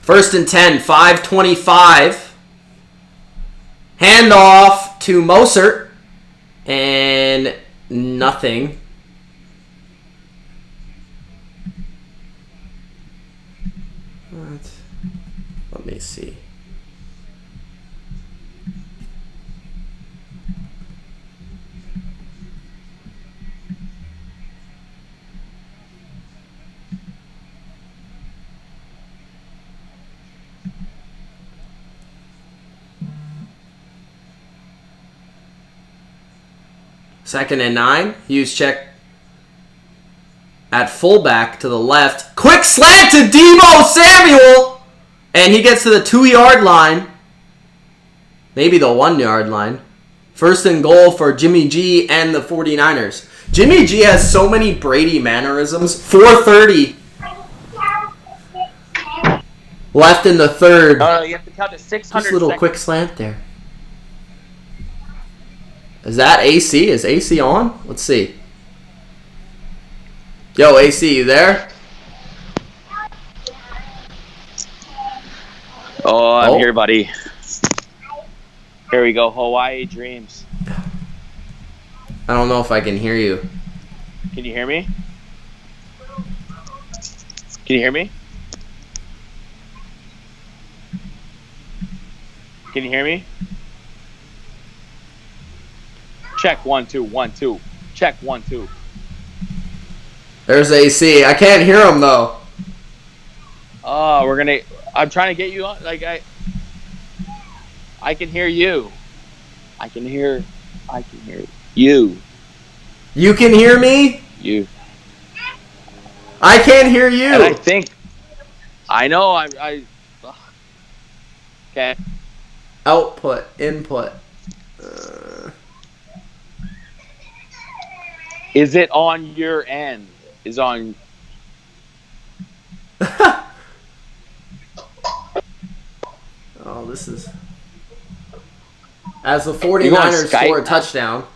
First and 10, 5:25. Handoff to Mosert. And nothing. What? Let me see. Second and 9. Hughes check at fullback to the left. Quick slant to Deebo Samuel! And he gets to the 2-yard line. Maybe the 1-yard line. First and goal for Jimmy G and the 49ers. Jimmy G has so many Brady mannerisms. 4:30 left in the third. No, you have to count to 600 Just a little seconds. quick slant there. Is that AC? Is AC on? Let's see. Yo, AC, you there? Oh, I'm here, buddy. Here we go. Hawaii Dreams. I don't know if I can hear you. Can you hear me? Can you hear me? Can you hear me? Check 1 2 1 2. Check 1 2. There's AC. I can't hear him though. Oh, I'm trying to get you on. Like I can hear you. I can hear you. You can hear me? You. I can't hear you. And I know. Okay. Output, input. Is it on your end? Is on. Oh, this is. As the 49ers score a touchdown,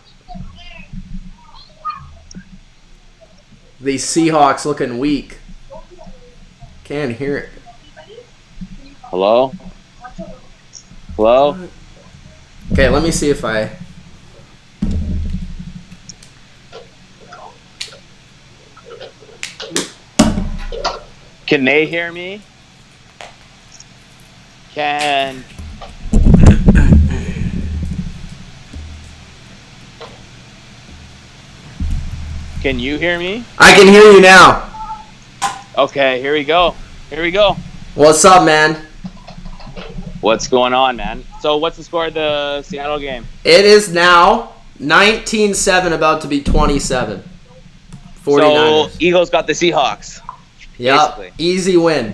the Seahawks looking weak. Can't hear it. Hello? Hello? Okay, let me see if I. Can they hear me? Can you hear me? I can hear you now. Okay, here we go. What's up, man? What's going on, man? So what's the score of the Seattle game? It is now 19-7, about to be 27. 49ers. So Eagles got the Seahawks. Yep, basically. Easy win.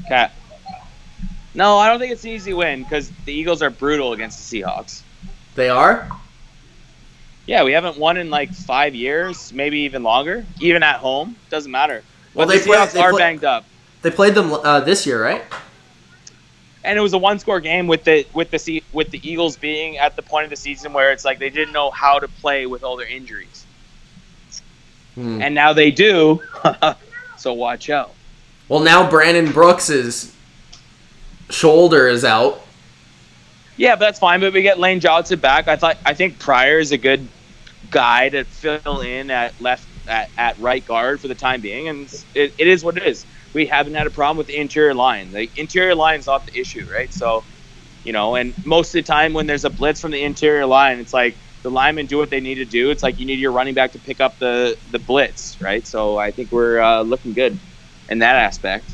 Okay. No, I don't think it's an easy win because the Eagles are brutal against the Seahawks. They are? Yeah, we haven't won in like 5 years, maybe even longer. Even at home, doesn't matter. Well, But the Seahawks are banged up. They played them this year, right? And it was a one-score game with the Eagles being at the point of the season where it's like they didn't know how to play with all their injuries. And now they do. So watch out. Well, now Brandon Brooks' shoulder is out. Yeah, but that's fine. But we get Lane Johnson back. I think Pryor is a good guy to fill in at right guard for the time being, and it is what it is. We haven't had a problem with the interior line. The interior line is not the issue, right? So, and most of the time when there's a blitz from the interior line, it's like the linemen do what they need to do. It's like you need your running back to pick up the blitz, right? So I think we're looking good in that aspect.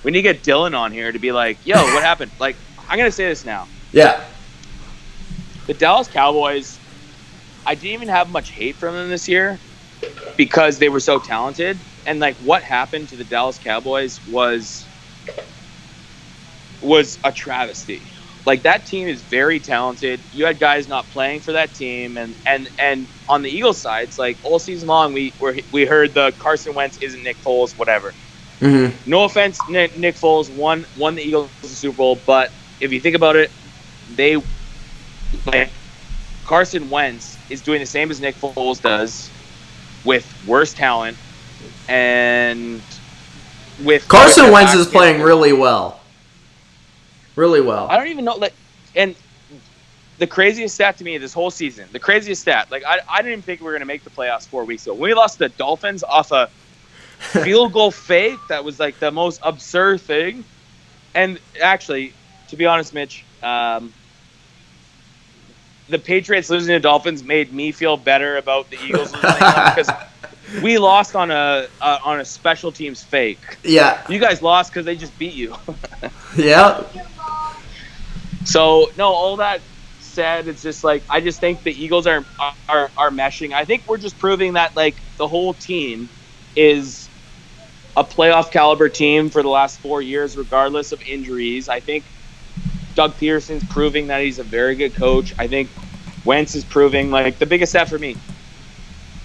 We need to get Dylan on here to be like, yo, what happened? Like, I'm going to say this now. Yeah. the Dallas Cowboys, I didn't even have much hate from them this year because they were so talented. And like what happened to the Dallas Cowboys was a travesty. Like that team is very talented. You had guys not playing for that team, and on the Eagles side, it's like all season long we heard the Carson Wentz isn't Nick Foles, whatever. Mm-hmm. No offense, Nick Foles won the Eagles the Super Bowl, but if you think about it, Carson Wentz is doing the same as Nick Foles does, with worse talent, and with Carson Wentz is playing really well. Really well. I don't even know. And the craziest stat to me this whole season, the craziest stat, I didn't even think we were going to make the playoffs 4 weeks ago. When we lost to the Dolphins off a field goal fake, that was like the most absurd thing. And actually, to be honest, Mitch, the Patriots losing to the Dolphins made me feel better about the Eagles losing because we lost on a special teams fake. Yeah. You guys lost because they just beat you. Yeah. So, no, all that said, it's just like I just think the Eagles are meshing. I think we're just proving that like the whole team is a playoff caliber team for the last 4 years, regardless of injuries. I think Doug Peterson's proving that he's a very good coach. I think Wentz is proving, like, the biggest stat for me,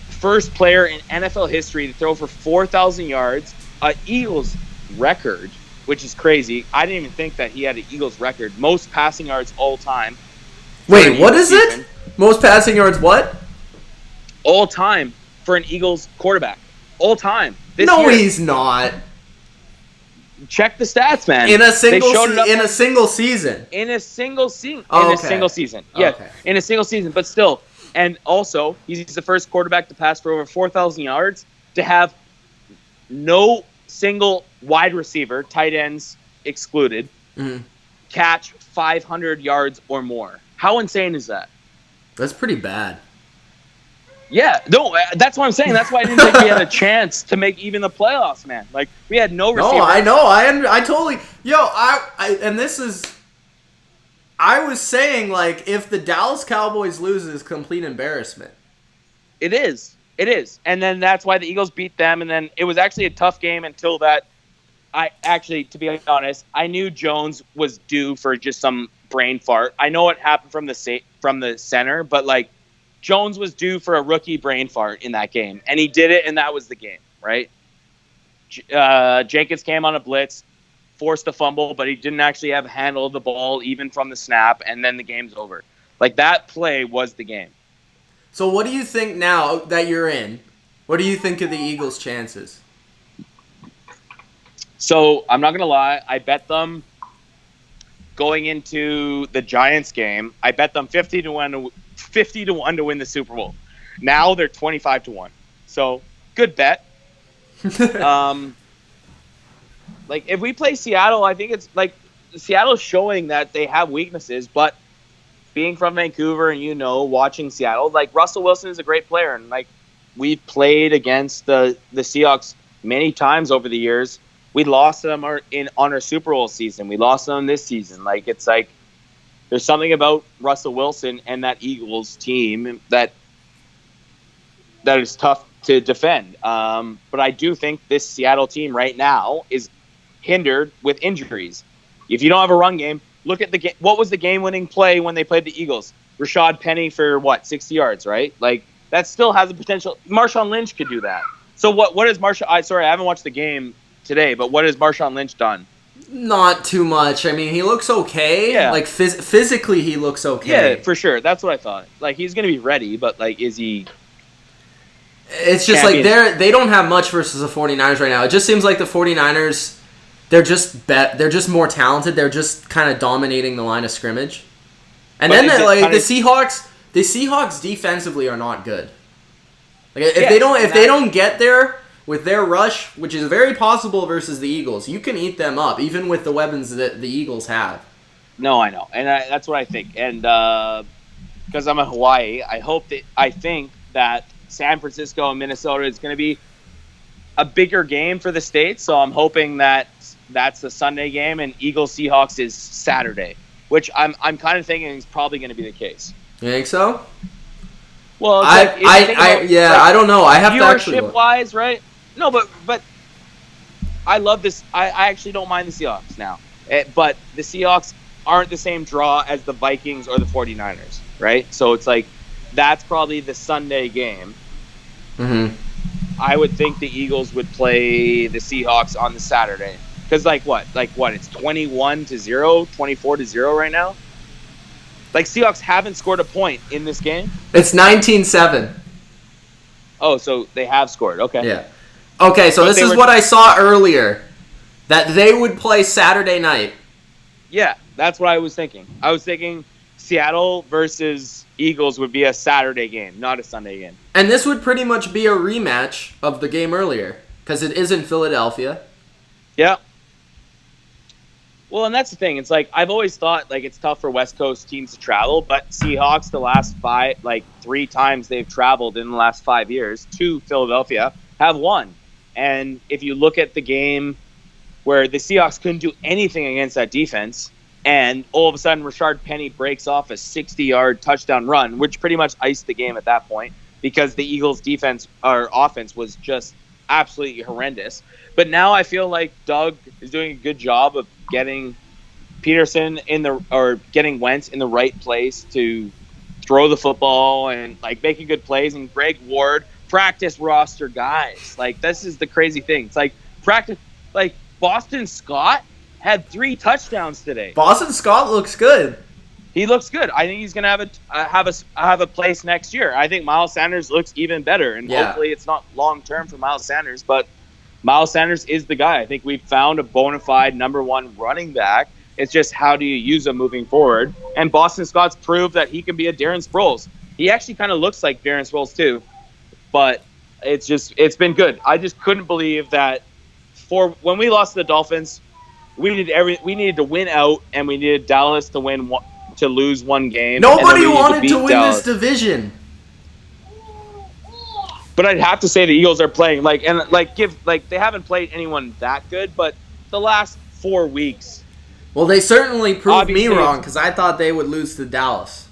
first player in NFL history to throw for 4,000 yards, an Eagles record, which is crazy. I didn't even think that he had an Eagles record. Most passing yards all time. Wait, what is it? Most passing yards what? All time for an Eagles quarterback. All time. No, year. He's not. Check the stats, man. In a single season. In a single season. Oh, in a single season. Yeah, okay. In a single season, but still. And also, he's the first quarterback to pass for over 4,000 yards, to have no single wide receiver, tight ends excluded, catch 500 yards or more. How insane is that? That's pretty bad. Yeah, no, that's what I'm saying. That's why I didn't think we had a chance to make even the playoffs, man. Like, we had no receiver. No, I know. I totally... I was saying, like, if the Dallas Cowboys lose, it's complete embarrassment. It is. It is. And then that's why the Eagles beat them. And then it was actually a tough game until that. To be honest, I knew Jones was due for just some brain fart. I know it happened from the center, but, like, Jones was due for a rookie brain fart in that game. And he did it, and that was the game, right? Jenkins came on a blitz, forced a fumble, but he didn't actually have a handle of the ball even from the snap, and then the game's over. Like, that play was the game. So what do you think now that you're in? What do you think of the Eagles' chances? So, I'm not going to lie. I bet them going into the Giants game, I bet them 50 to 1 to win the Super Bowl. Now they're 25 to 1. So, good bet. Like, if we play Seattle, I think it's like Seattle's showing that they have weaknesses, but being from Vancouver and, watching Seattle, like, Russell Wilson is a great player. And, like, we've played against the Seahawks many times over the years. We lost them on our Super Bowl season. We lost them this season. Like, it's like there's something about Russell Wilson and that Eagles team that is tough to defend. But I do think this Seattle team right now is hindered with injuries. If you don't have a run game, look at the game. What was the game-winning play when they played the Eagles? Rashad Penny for 60 yards, right? Like, that still has the potential. Marshawn Lynch could do that. So what is Marshawn? Sorry, I haven't watched the game today, but what has Marshawn Lynch done? Not too much. I mean, he looks okay. Yeah. Like, physically, he looks okay. Yeah, for sure. That's what I thought. Like, he's going to be ready, but, like, is he... It's just like they don't have much versus the 49ers right now. It just seems like the 49ers, they're just more talented. They're just kind of dominating the line of scrimmage. And then the Seahawks defensively are not good. Like, if they don't get there with their rush, which is very possible versus the Eagles, you can eat them up even with the weapons that the Eagles have. No, I know. And that's what I think. And because I'm in Hawaii, I think that San Francisco and Minnesota is going to be a bigger game for the States. So I'm hoping that that's the Sunday game and Eagles Seahawks is Saturday, which I'm kind of thinking is probably going to be the case. You think so? Well, it's I don't know. I have to actually viewership wise, right? No, but I love this. I actually don't mind the Seahawks now. But the Seahawks aren't the same draw as the Vikings or the 49ers, right? So it's like that's probably the Sunday game. Mm-hmm. I would think the Eagles would play the Seahawks on the Saturday. Because like what? It's 21-0, 24-0 right now? Like Seahawks haven't scored a point in this game? It's 19-7. Oh, so they have scored. Okay. Yeah. Okay, so this is what I saw earlier. That they would play Saturday night. Yeah, that's what I was thinking. I was thinking Seattle versus Eagles would be a Saturday game, not a Sunday game. And this would pretty much be a rematch of the game earlier. Because it is in Philadelphia. Yeah. Well, and that's the thing. It's like I've always thought like it's tough for West Coast teams to travel, but Seahawks the last 3 times they've traveled in the last 5 years to Philadelphia have won. And if you look at the game where the Seahawks couldn't do anything against that defense, and all of a sudden Rashard Penny breaks off a 60-yard touchdown run, which pretty much iced the game at that point because the Eagles' defense or offense was just absolutely horrendous. But now I feel like Doug is doing a good job of getting Peterson getting Wentz in the right place to throw the football and like making good plays. And Greg Ward, practice roster guys. Like this is the crazy thing. It's like practice. Like Boston Scott had 3 touchdowns today. Boston Scott looks good. He looks good. I think he's gonna have a place next year. I think Miles Sanders looks even better, and hopefully it's not long term for Miles Sanders, but Miles Sanders is the guy. I think we've found a bona fide number 1 running back. It's just how do you use him moving forward? And Boston Scott's proved that he can be a Darren Sproles. He actually kind of looks like Darren Sproles too, but it's been good. I just couldn't believe that when we lost to the Dolphins, we needed to win out, and we needed Dallas to lose one game. Nobody wanted to win this division. But I'd have to say the Eagles are playing they haven't played anyone that good, but the last 4 weeks. Well, they certainly proved me wrong because I thought they would lose to Dallas.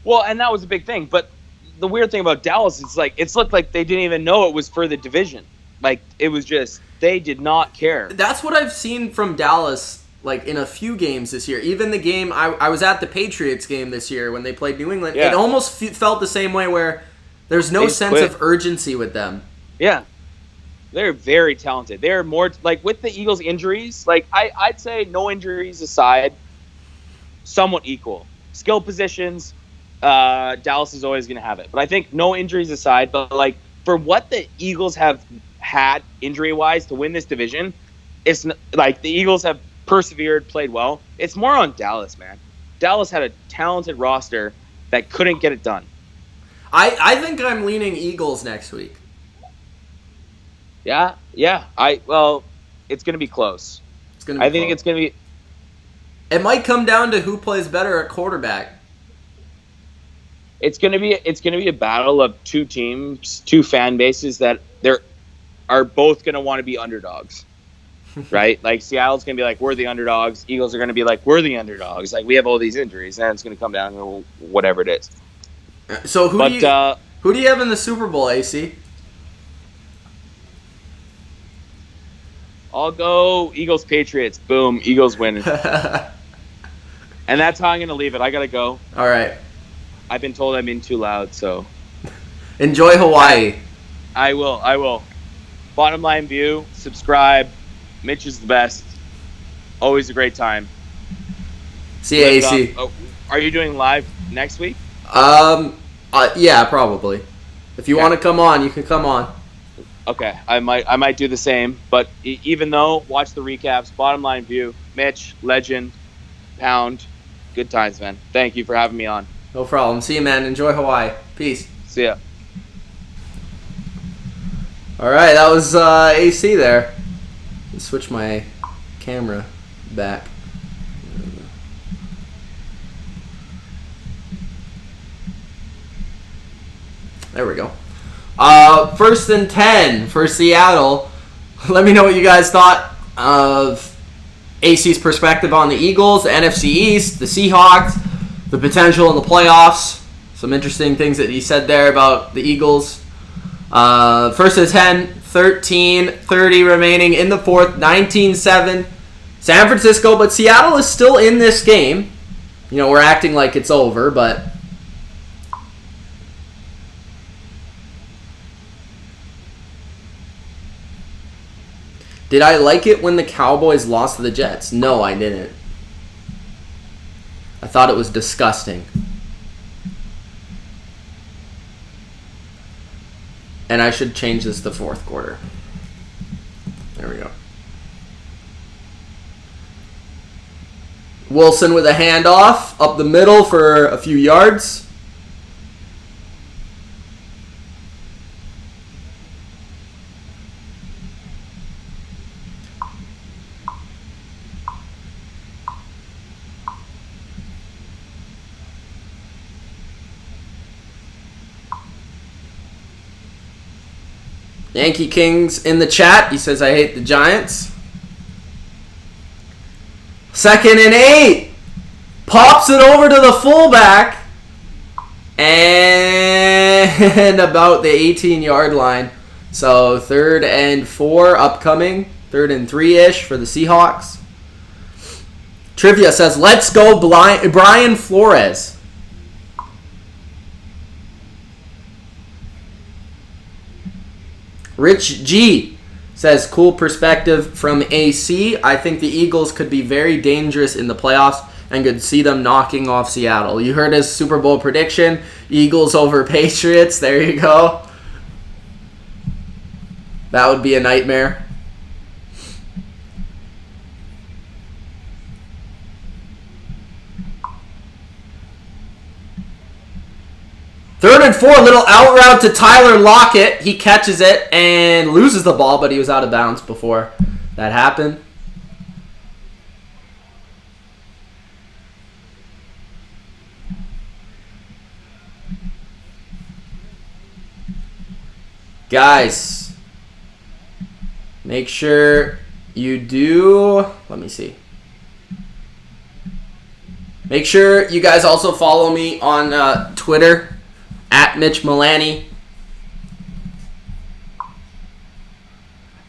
Well, and that was a big thing. But the weird thing about Dallas is it's looked like they didn't even know it was for the division. Like it was just they did not care. That's what I've seen from Dallas. Like in a few games this year, even the game I was at the Patriots game this year when they played New England. Yeah. It almost felt the same way where. There's no sense of urgency with them. Yeah. They're very talented. They're more, with the Eagles' injuries, I'd say no injuries aside, somewhat equal. Skill positions, Dallas is always going to have it. But I think no injuries aside, but, for what the Eagles have had injury-wise to win this division, it's, the Eagles have persevered, played well. It's more on Dallas, man. Dallas had a talented roster that couldn't get it done. I think I'm leaning Eagles next week. Yeah. It's going to be close. I think it's going to be. It might come down to who plays better at quarterback. It's going to be a battle of 2 teams, 2 fan bases that are both going to want to be underdogs. Right? Seattle's going to be like, we're the underdogs. Eagles are going to be like, we're the underdogs. We have all these injuries, and it's going to come down to whatever it is. So who do you have in the Super Bowl, AC? I'll go Eagles Patriots. Boom, Eagles win. And that's how I'm going to leave it. I got to go. All right. I've been told I'm being too loud, so enjoy Hawaii. I will. Bottom line view, subscribe. Mitch is the best. Always a great time. See you, AC. Are you doing live next week? Yeah, probably. If you want to come on, you can come on. Okay, I might do the same. But even though, watch the recaps. Bottom line view. Mitch, legend, Pound. Good times, man. Thank you for having me on. No problem. See you, man. Enjoy Hawaii. Peace. See ya. All right, that was AC there. Let's switch my camera back. There we go. 1st and 10 for Seattle. Let me know what you guys thought of AC's perspective on the Eagles, the NFC East, the Seahawks. the potential in the playoffs. Some interesting things that he said there about the Eagles. First and 10, 13:30 remaining in the fourth, 19-7. San Francisco, but Seattle is still in this game. You know, we're acting like it's over, but did I like it when the Cowboys lost to the Jets? No, I didn't. I thought it was disgusting. And I should change this to fourth quarter. There we go. Wilson with a handoff up the middle for a few yards. Yankee King's in the chat. He says, I hate the Giants. 2nd and 8. Pops it over to the fullback. And about the 18-yard line. So 3rd and 4 upcoming. 3rd and 3-ish for the Seahawks. Trivia says, let's go Brian Flores. Rich G says, cool perspective from AC. I think the Eagles could be very dangerous in the playoffs and could see them knocking off Seattle. You heard his Super Bowl prediction. Eagles over Patriots. There you go. That would be a nightmare. Third and 4, little out route to Tyler Lockett. He catches it and loses the ball, but he was out of bounds before that happened. Guys, make sure you do, let me see. Make sure you guys also follow me on Twitter. At Mitch Milani.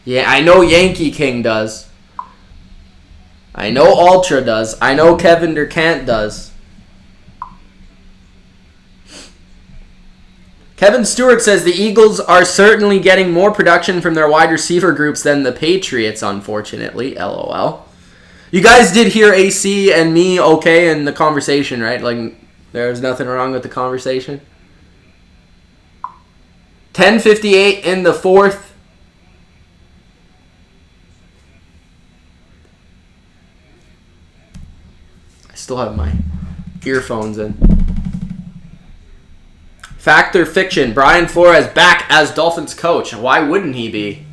Yeah, I know Yankee King does. I know Ultra does. I know Kevin Durkant does. Kevin Stewart says the Eagles are certainly getting more production from their wide receiver groups than the Patriots, unfortunately. LOL. You guys did hear AC and me okay in the conversation, right? Like, there was nothing wrong with the conversation. 10:58 in the fourth. I still have my earphones in. Fact or fiction? Brian Flores back as Dolphins coach. Why wouldn't he be?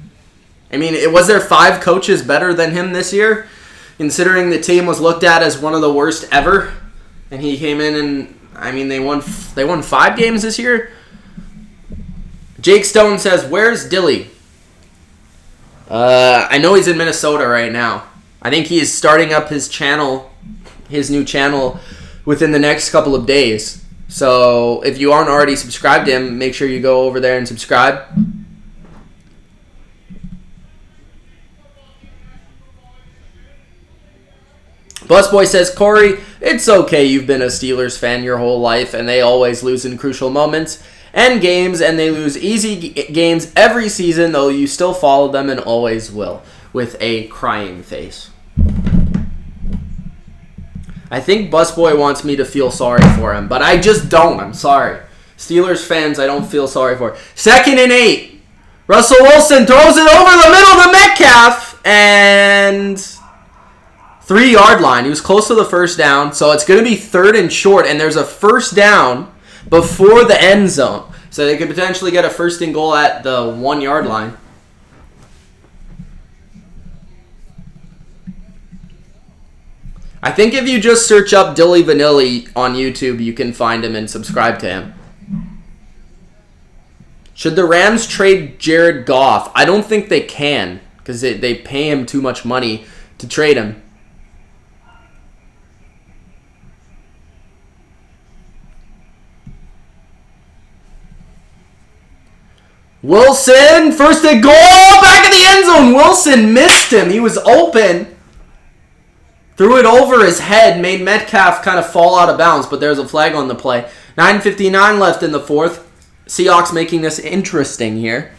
I mean, was there 5 coaches better than him this year? Considering the team was looked at as one of the worst ever. And he came in and, I mean, they won 5 games this year. Jake Stone says, where's Dilly? I know he's in Minnesota right now. I think he is starting up his new channel, within the next couple of days. So if you aren't already subscribed to him, make sure you go over there and subscribe. Busboy says, Corey, it's okay you've been a Steelers fan your whole life and they always lose in crucial moments and games, and they lose easy games every season, though you still follow them and always will, with a crying face. I think Busboy wants me to feel sorry for him, but I just don't. I'm sorry. Steelers fans, I don't feel sorry for. 2nd and 8. Russell Wilson throws it over the middle to Metcalf, and 3-yard line. He was close to the first down, so it's going to be 3rd and short, and there's a first down before the end zone. So they could potentially get a 1st and goal at the 1-yard line. I think if you just search up Dilly Vanilli on YouTube, you can find him and subscribe to him. Should the Rams trade Jared Goff? I don't think they can, because they pay him too much money to trade him. Wilson, first and goal, back in the end zone. Wilson missed him. He was open. Threw it over his head, made Metcalf kind of fall out of bounds, but there's a flag on the play. 9:59 left in the fourth. Seahawks making this interesting here.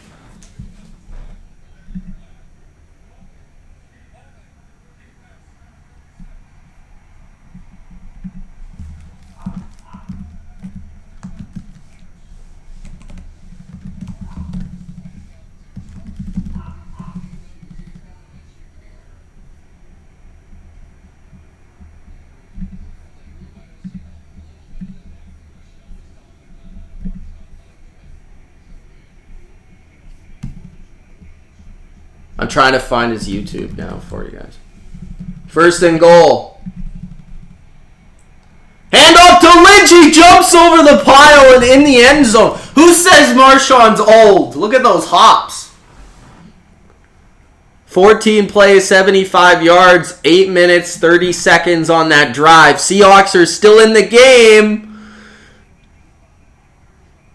I'm trying to find his YouTube now for you guys. First and goal. Hand off to Lynch. He jumps over the pile and in the end zone. Who says Marshawn's old? Look at those hops. 14 plays, 75 yards, 8 minutes, 30 seconds on that drive. Seahawks are still in the game.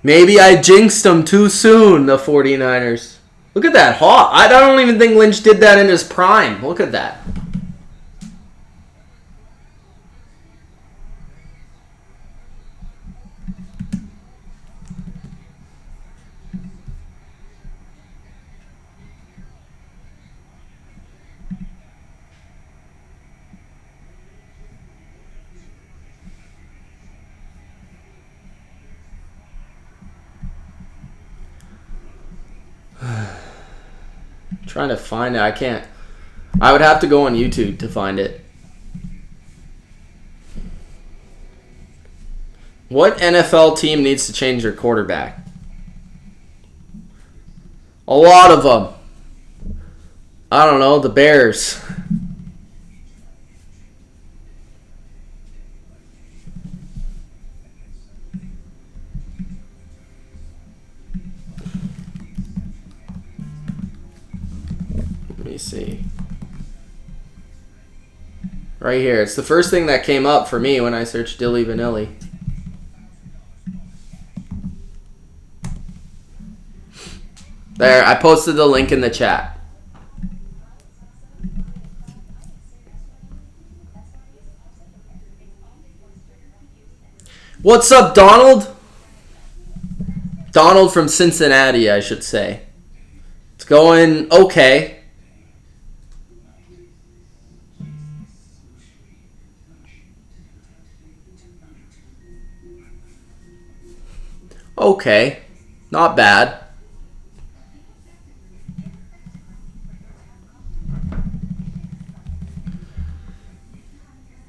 Maybe I jinxed them too soon, the 49ers. Look at that hop. I don't even think Lynch did that in his prime. Look at that. Trying to find it. I can't. I would have to go on YouTube to find it. What NFL team needs to change their quarterback? A lot of them. I don't know. The Bears. See right here, it's the first thing that came up for me when I searched Dilly Vanilli. There, I posted the link in the chat. What's up, Donald? Donald from Cincinnati, I should say. It's going okay. Okay, not bad.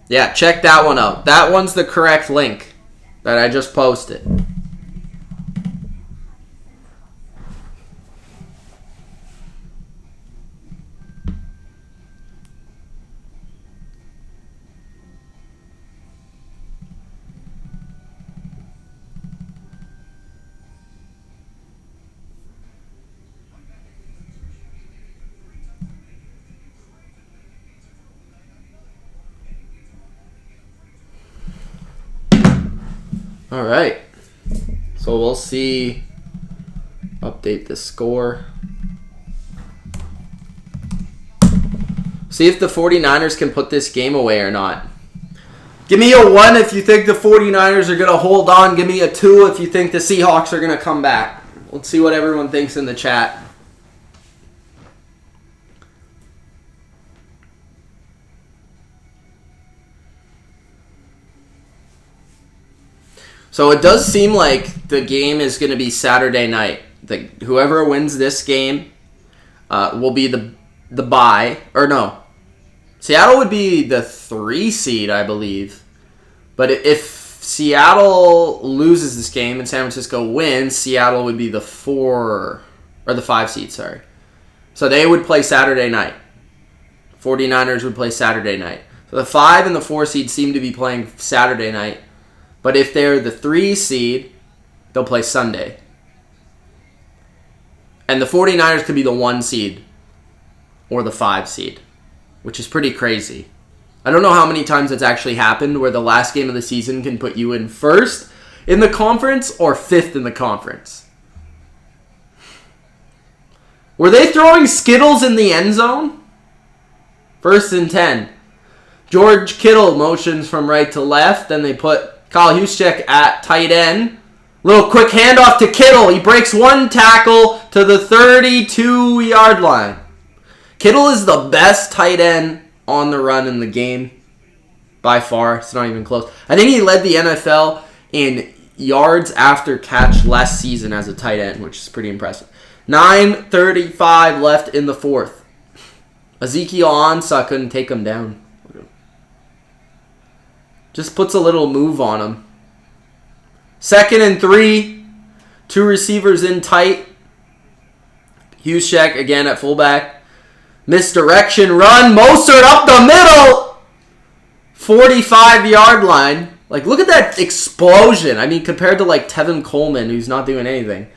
Yeah, check that one out. That one's the correct link that I just posted. All right, so we'll see. Update the score. See if the 49ers can put this game away or not. Give me a 1 if you think the 49ers are going to hold on. Give me a 2 if you think the Seahawks are going to come back. Let's see what everyone thinks in the chat. So it does seem like the game is going to be Saturday night. Whoever wins this game will be the bye. Or no. Seattle would be the 3 seed, I believe. But if Seattle loses this game and San Francisco wins, Seattle would be the 4... Or the 5 seed, sorry. So they would play Saturday night. 49ers would play Saturday night. So the 5 and the 4 seed seem to be playing Saturday night. But if they're the 3 seed, they'll play Sunday. And the 49ers could be the 1 seed or the 5 seed, which is pretty crazy. I don't know how many times it's actually happened where the last game of the season can put you in 1st in the conference or 5th in the conference. Were they throwing Skittles in the end zone? 1st and 10. George Kittle motions from right to left. Then they put Kyle Juszczyk at tight end. Little quick handoff to Kittle. He breaks one tackle to the 32-yard line. Kittle is the best tight end on the run in the game. By far. It's not even close. I think he led the NFL in yards after catch last season as a tight end, which is pretty impressive. 9:35 left in the 4th. Ezekiel Ansah couldn't take him down. Just puts a little move on him. 2nd and 3. 2 receivers in tight. Juszczyk again at fullback. Misdirection run. Mostert up the middle. 45-yard line. Like, look at that explosion. I mean, compared to, like, Tevin Coleman, who's not doing anything.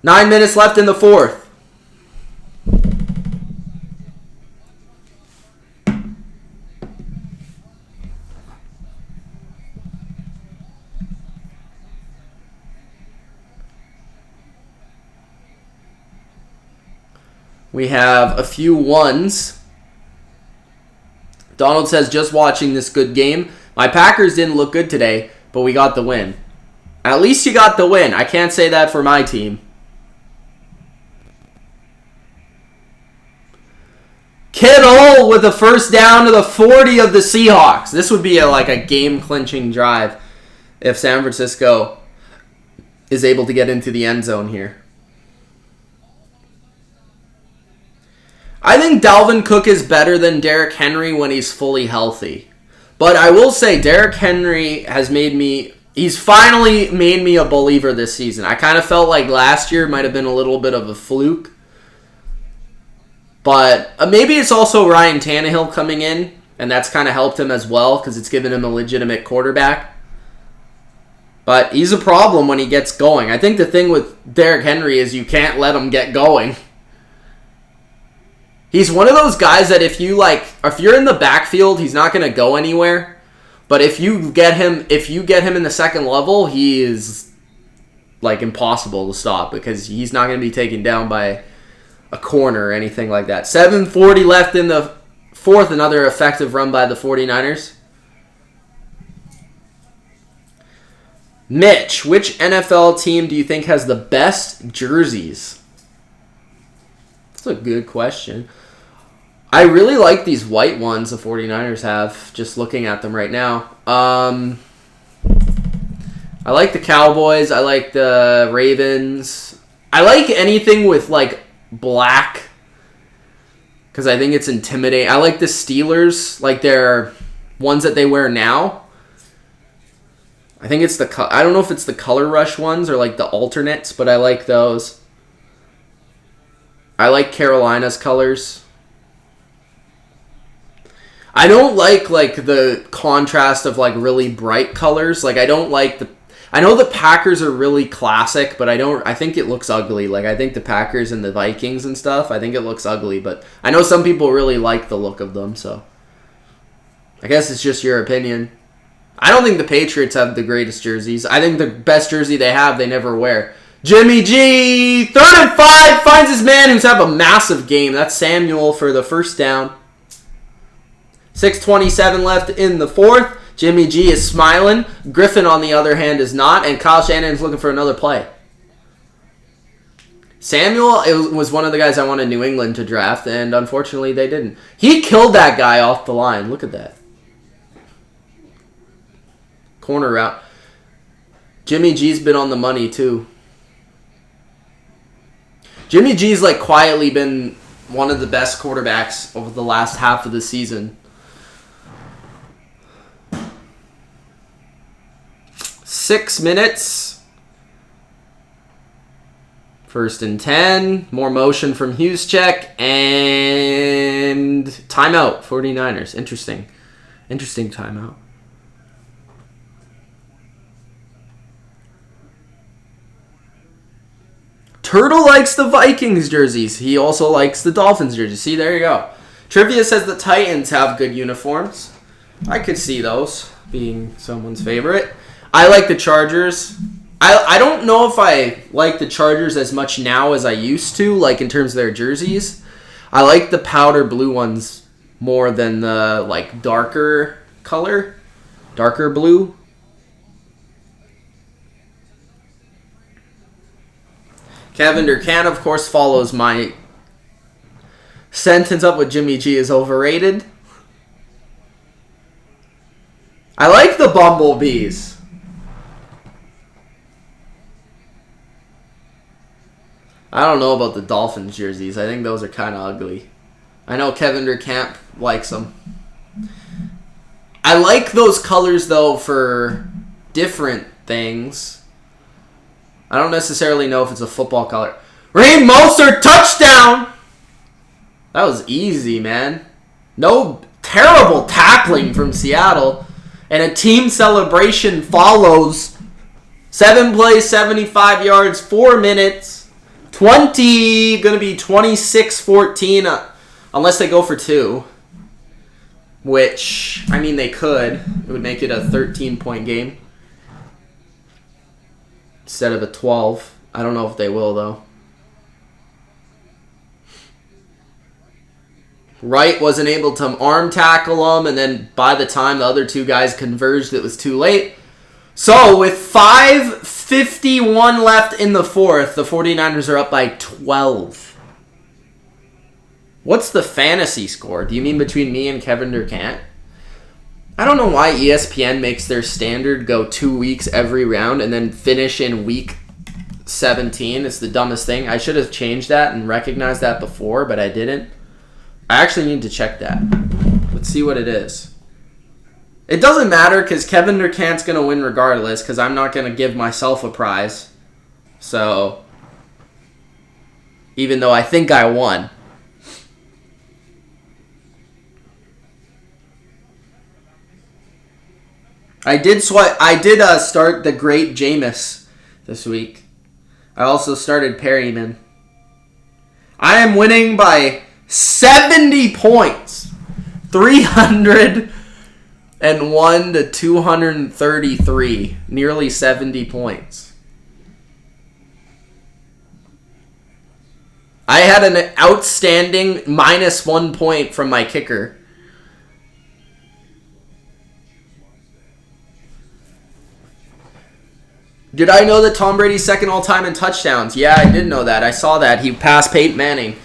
9 minutes left in the 4th. We have a few ones. Donald says, just watching this good game. My Packers didn't look good today, but we got the win. At least you got the win. I can't say that for my team. Kittle with a first down to the 40 of the Seahawks. This would be like a game-clinching drive if San Francisco is able to get into the end zone here. I think Dalvin Cook is better than Derrick Henry when he's fully healthy. But I will say Derrick Henry has he's finally made me a believer this season. I kind of felt like last year might have been a little bit of a fluke. But maybe it's also Ryan Tannehill coming in, and that's kind of helped him as well because it's given him a legitimate quarterback. But he's a problem when he gets going. I think the thing with Derrick Henry is you can't let him get going. He's one of those guys that if you're in the backfield, he's not going to go anywhere. But if you get him in the second level, he is like impossible to stop because he's not going to be taken down by a corner or anything like that. 7:40 left in the 4th, another effective run by the 49ers. Mitch, which NFL team do you think has the best jerseys? That's a good question. I really like these white ones the 49ers have, just looking at them right now. I like the Cowboys. I like the Ravens. I like anything with, like, black because I think it's intimidating. I like the Steelers, like their ones that they wear now. I think it's I don't know if it's the Color Rush ones or, like, the alternates, but I like those. I like Carolina's colors. I don't like the contrast of like really bright colors. Like I don't like I know the Packers are really classic, but I think it looks ugly. Like I think the Packers and the Vikings and stuff, I think it looks ugly, but I know some people really like the look of them, so I guess it's just your opinion. I don't think the Patriots have the greatest jerseys. I think the best jersey they have, they never wear. Jimmy G, 3rd and 5, finds his man who's had a massive game. That's Samuel for the first down. 6:27 left in the 4th. Jimmy G is smiling. Griffin, on the other hand, is not. And Kyle Shanahan's looking for another play. Samuel was one of the guys I wanted New England to draft, and unfortunately they didn't. He killed that guy off the line. Look at that. Corner route. Jimmy G's been on the money, too. Jimmy G's like quietly been one of the best quarterbacks over the last half of the season. 6 minutes. 1st and 10. More motion from Juszczyk. And timeout, 49ers. Interesting timeout. Turtle likes the Vikings jerseys. He also likes the Dolphins jerseys. See, there you go. Trivia says the Titans have good uniforms. I could see those being someone's favorite. I like the Chargers. I don't know if I like the Chargers as much now as I used to, like in terms of their jerseys. I like the powder blue ones more than the like darker color, darker blue. Kevin Durcan, of course, follows my sentence up with Jimmy G is overrated. I like the bumblebees. I don't know about the Dolphins jerseys. I think those are kind of ugly. I know Kevin Durcamp likes them. I like those colors, though, for different things. I don't necessarily know if it's a football color. Raheem Mostert, touchdown! That was easy, man. No terrible tackling from Seattle. And a team celebration follows. 7 plays, 75 yards, 4 minutes. 20, going to be 26-14, unless they go for 2. Which, I mean, they could. It would make it a 13-point game instead of a 12. I don't know if they will, though. Wright wasn't able to arm tackle him, and then by the time the other 2 guys converged, it was too late. So, with 5:51 left in the fourth, the 49ers are up by 12. What's the fantasy score? Do you mean between me and Kevin Durcant? I don't know why ESPN makes their standard go 2 weeks every round and then finish in week 17. It's the dumbest thing. I should have changed that and recognized that before, but I didn't. I actually need to check that. Let's see what it is. It doesn't matter because Kevin Durcant's going to win regardless because I'm not going to give myself a prize. So, even though I think I won. I did start the Great Jameis this week. I also started Perryman. I am winning by 70 points. 301 to 233. Nearly 70 points. I had an outstanding -1 point from my kicker. Did I know that Tom Brady's second all-time in touchdowns? Yeah, I did know that. I saw that. He passed Peyton Manning.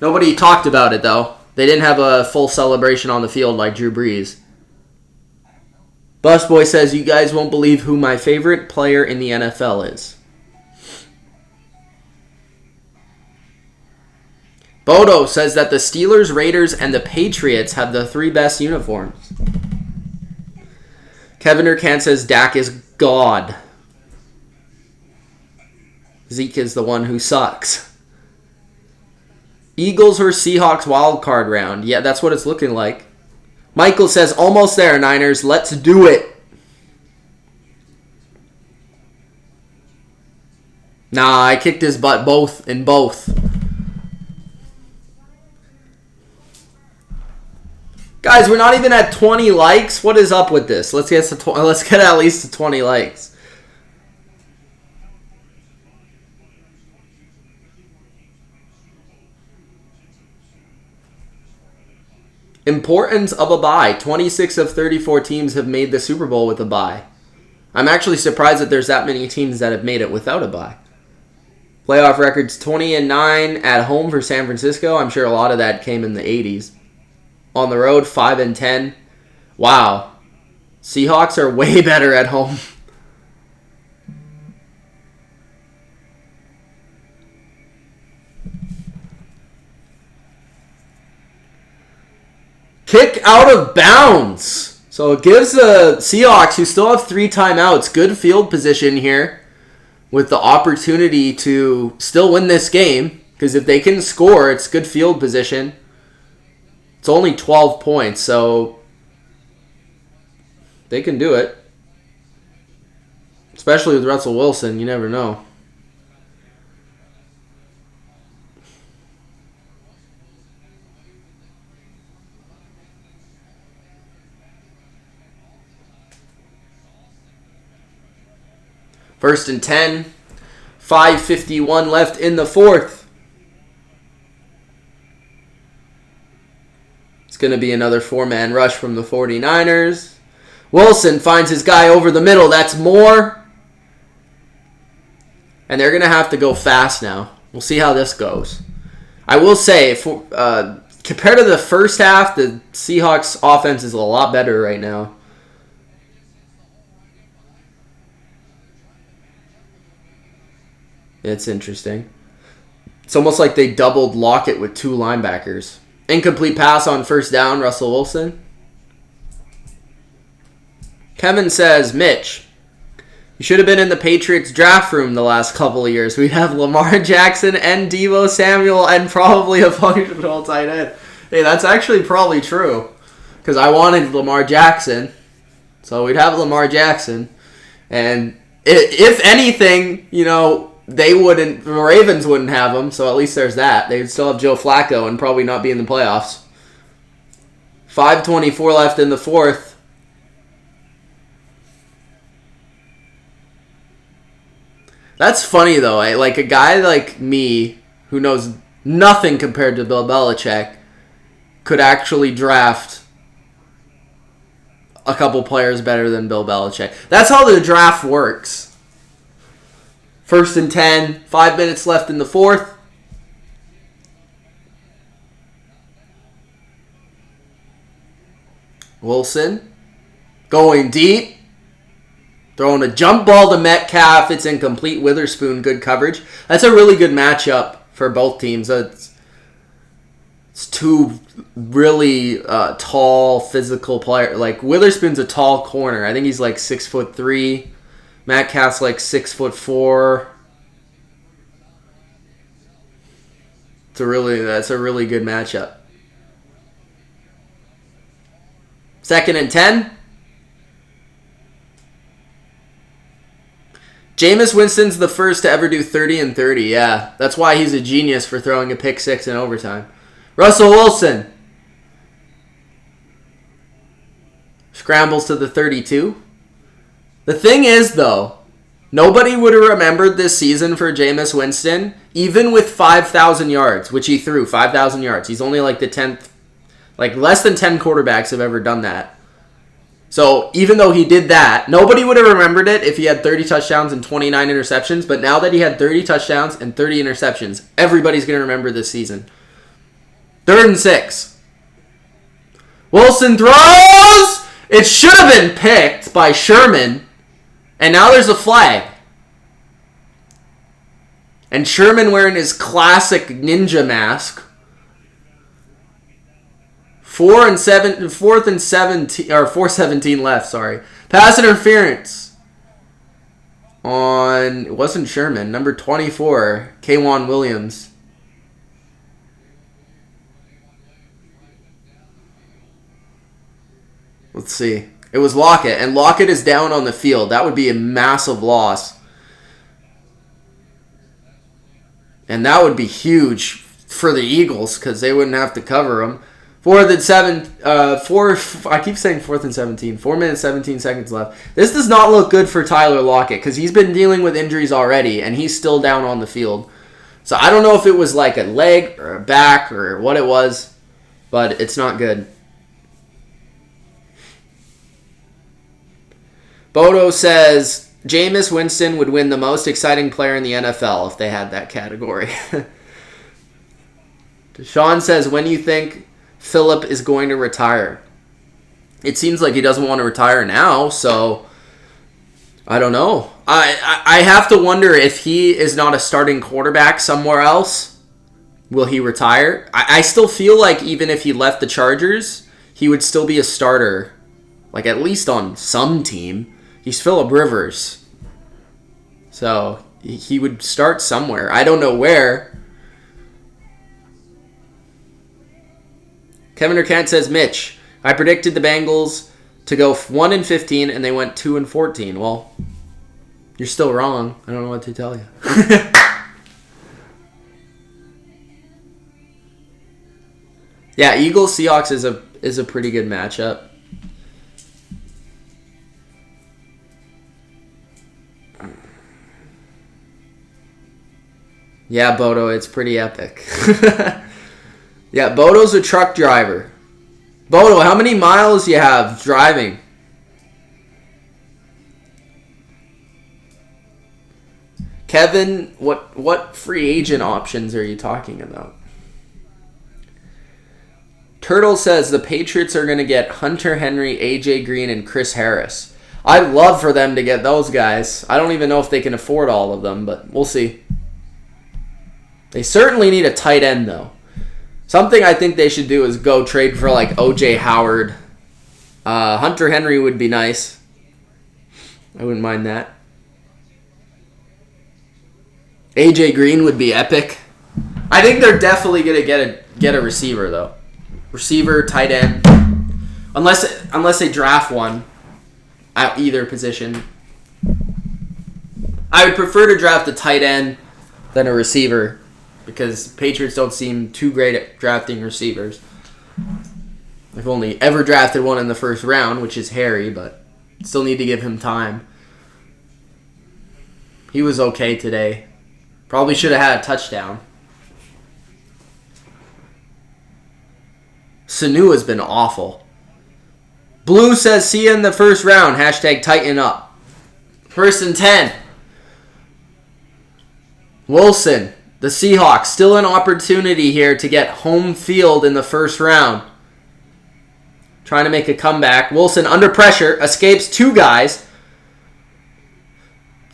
Nobody talked about it, though. They didn't have a full celebration on the field like Drew Brees. Busboy says, you guys won't believe who my favorite player in the NFL is. Bodo says that the Steelers, Raiders, and the Patriots have the 3 best uniforms. Kevin Durcant says Dak is God. Zeke is the one who sucks. Eagles or Seahawks wildcard round. Yeah, that's what it's looking like. Michael says, almost there, Niners. Let's do it. Nah, I kicked his butt in both. Guys, we're not even at 20 likes. What is up with this? Let's get at least to 20 likes. Importance of a bye. 26 of 34 teams have made the Super Bowl with a bye. I'm actually surprised that there's that many teams that have made it without a bye. Playoff records 20-9 at home for San Francisco. I'm sure a lot of that came in the 80s. On the road, 5-10. Wow. Seahawks are way better at home. Kick out of bounds. So it gives the Seahawks, who still have 3 timeouts, good field position here with the opportunity to still win this game. Because if they can score, it's good field position. It's only 12 points, so they can do it. Especially with Russell Wilson, you never know. First and 10. 5:51 left in the fourth. It's going to be another 4-man rush from the 49ers. Wilson finds his guy over the middle. That's Moore. And they're going to have to go fast now. We'll see how this goes. I will say, compared to the first half, the Seahawks offense is a lot better right now. It's interesting. It's almost like they doubled Lockett with 2 linebackers. Incomplete pass on first down, Russell Wilson. Kevin says, Mitch, you should have been in the Patriots draft room the last couple of years. We'd have Lamar Jackson and Deebo Samuel and probably a functional tight end. Hey, that's actually probably true. Because I wanted Lamar Jackson. So we'd have Lamar Jackson. And if anything, the Ravens wouldn't have him, so at least there's that. They'd still have Joe Flacco and probably not be in the playoffs. 5:24 left in the fourth. That's funny, though. Like a guy like me, who knows nothing compared to Bill Belichick, could actually draft a couple players better than Bill Belichick. That's how the draft works. First and 10, 5 minutes left in the fourth. Wilson going deep. Throwing a jump ball to Metcalf. It's incomplete. Witherspoon, good coverage. That's a really good matchup for both teams. It's two really tall, physical players. Like, Witherspoon's a tall corner. I think he's like 6'3". Metcalf's like 6'4". That's a really good matchup. Second and 10. Jameis Winston's the first to ever do 30 and 30. Yeah, that's why he's a genius for throwing a pick six in overtime. Russell Wilson scrambles to the 32. The thing is, though, nobody would have remembered this season for Jameis Winston, even with 5,000 yards, which he threw, 5,000 yards. He's only like the 10th, like less than 10 quarterbacks have ever done that. So even though he did that, nobody would have remembered it if he had 30 touchdowns and 29 interceptions. But now that he had 30 touchdowns and 30 interceptions, everybody's going to remember this season. 3rd and 6. Wilson throws! It should have been picked by Sherman. And now there's a flag. And Sherman wearing his classic ninja mask. 4:17 left, sorry. Pass interference on, it wasn't Sherman, number 24, K'Wan Williams. Let's see. It was Lockett, and Lockett is down on the field. That would be a massive loss. And that would be huge for the Eagles because they wouldn't have to cover him. 4th and 7. I keep saying 4th and 17. 4 minutes, 17 seconds left. This does not look good for Tyler Lockett because he's been dealing with injuries already, and he's still down on the field. So I don't know if it was like a leg or a back or what it was, but it's not good. Bodo says, Jameis Winston would win the most exciting player in the NFL if they had that category. Deshaun says, when do you think Phillip is going to retire? It seems like he doesn't want to retire now, so I don't know. I have to wonder if he is not a starting quarterback somewhere else, will he retire? I still feel like even if he left the Chargers, he would still be a starter, like at least on some team. He's Phillip Rivers. So he would start somewhere. I don't know where. Kevin Urquhart says, Mitch, I predicted the Bengals to go 1-15 and they went 2-14. Well, you're still wrong. I don't know what to tell you. Yeah, Eagles Seahawks is a pretty good matchup. Yeah, Bodo, it's pretty epic. Yeah, Bodo's a truck driver. Bodo, how many miles you have driving? Kevin, what free agent options are you talking about? Turtle says the Patriots are going to get Hunter Henry, AJ Green, and Chris Harris. I'd love for them to get those guys. I don't even know if they can afford all of them, but we'll see. They certainly need a tight end, though. Something I think they should do is go trade for, like, O.J. Howard. Hunter Henry would be nice. I wouldn't mind that. AJ Green would be epic. I think they're definitely going to get a receiver, though. Receiver, tight end. Unless they draft one at either position. I would prefer to draft a tight end than a receiver because Patriots don't seem too great at drafting receivers. I've only ever drafted one in the first round, which is Harry, but still need to give him time. He was okay today. Probably should have had a touchdown. Sanu has been awful. Blue says, see you in the first round. Hashtag tighten up. 1st and 10. Wilson, the Seahawks, still an opportunity here to get home field in the first round. Trying to make a comeback. Wilson under pressure. Escapes 2 guys.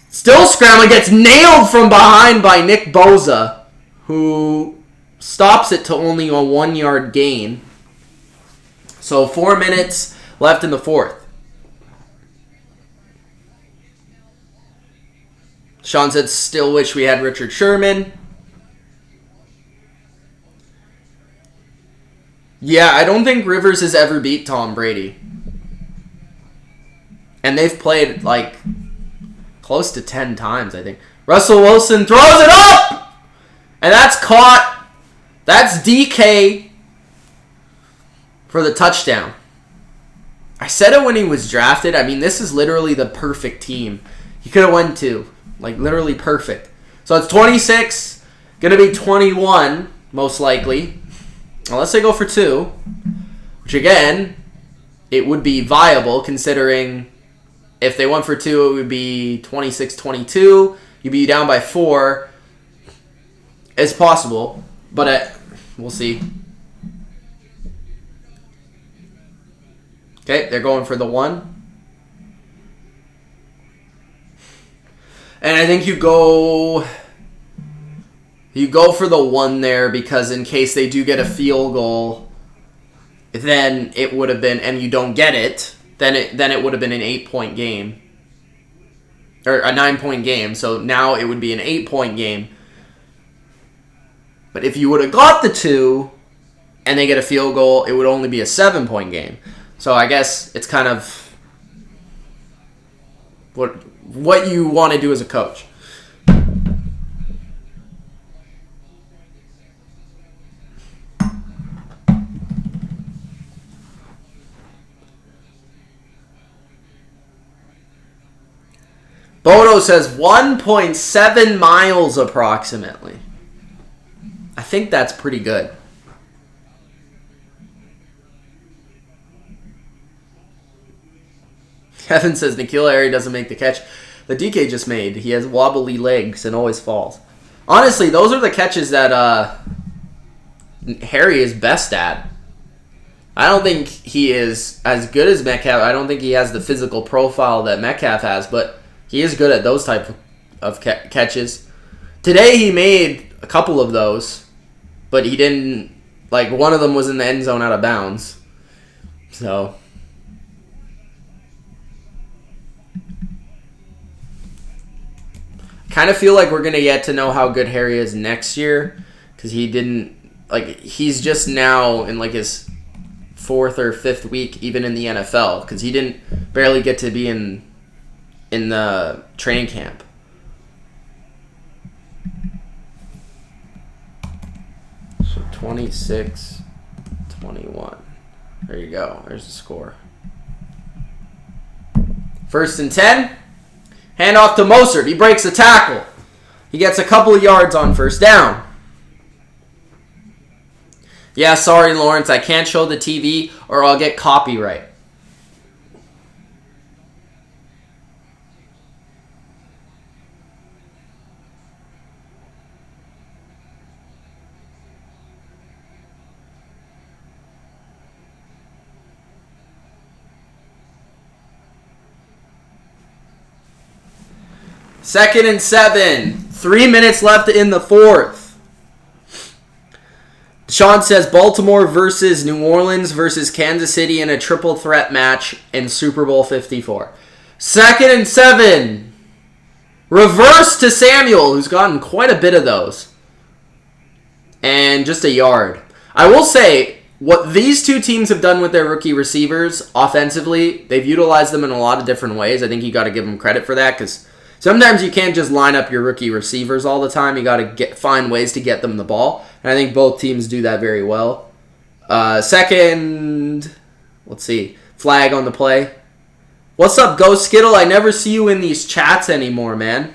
Still scrambling. Gets nailed from behind by Nick Bosa, who stops it to only a 1-yard gain. So 4 minutes left in the fourth. Sean said, still wish we had Richard Sherman. Yeah, I don't think Rivers has ever beat Tom Brady. And they've played, like, close to 10 times, I think. Russell Wilson throws it up! And that's caught. That's DK for the touchdown. I said it when he was drafted. I mean, this is literally the perfect team. He could have went to. Like, literally perfect. So it's 26. Going to be 21, most likely. Unless they go for 2. Which, again, it would be viable considering if they went for 2, it would be 26-22. You'd be down by 4. It's possible. But we'll see. Okay, they're going for the 1. And I think you go for the 1 there because in case they do get a field goal, then it would have been, and you don't get it, then it would have been an 8-point game. Or a 9-point game. So now it would be an 8-point game. But if you would have got the 2 and they get a field goal, it would only be a 7-point game. So I guess it's kind of what you want to do as a coach. Bodo says 1.7 miles approximately. I think that's pretty good. Kevin says N'Keal Harry doesn't make the catch the DK just made. He has wobbly legs and always falls. Honestly, those are the catches that Harry is best at. I don't think he is as good as Metcalf. I don't think he has the physical profile that Metcalf has, but he is good at those type of catches. Today he made a couple of those, but he didn't, like, one of them was in the end zone out of bounds. So kind of feel like we're going to get to know how good Harry is next year because he didn't, like, he's just now in, like, his 4th or 5th week even in the NFL because he didn't barely get to be in the training camp. So 26-21. There you go. There's the score. 1st and 10. Hand off to Mostert. He breaks the tackle. He gets a couple of yards on first down. Yeah, sorry, Lawrence. I can't show the TV or I'll get copyright. Second and 7. 3 minutes left in the fourth. Sean says Baltimore versus New Orleans versus Kansas City in a triple threat match in Super Bowl 54. Second and 7. Reverse to Samuel, who's gotten quite a bit of those. And just a yard. I will say, what these two teams have done with their rookie receivers offensively, they've utilized them in a lot of different ways. I think you got to give them credit for that because sometimes you can't just line up your rookie receivers all the time. You got to find ways to get them the ball. And I think both teams do that very well. Second, let's see, flag on the play. What's up, Ghost Skittle? I never see you in these chats anymore, man.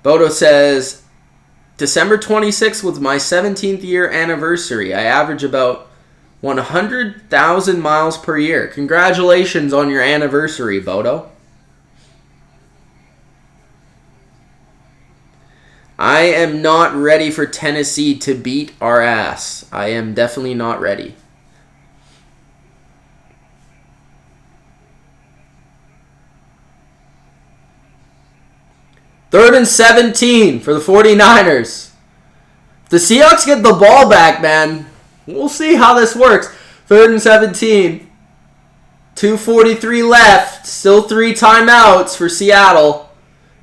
Bodo says, December 26th was my 17th year anniversary. I average about 100,000 miles per year. Congratulations on your anniversary, Bodo. I am not ready for Tennessee to beat our ass. I am definitely not ready. Third and 17 for the 49ers. If the Seahawks get the ball back, man, we'll see how this works. Third and 17. 2:43 left. Still 3 timeouts for Seattle.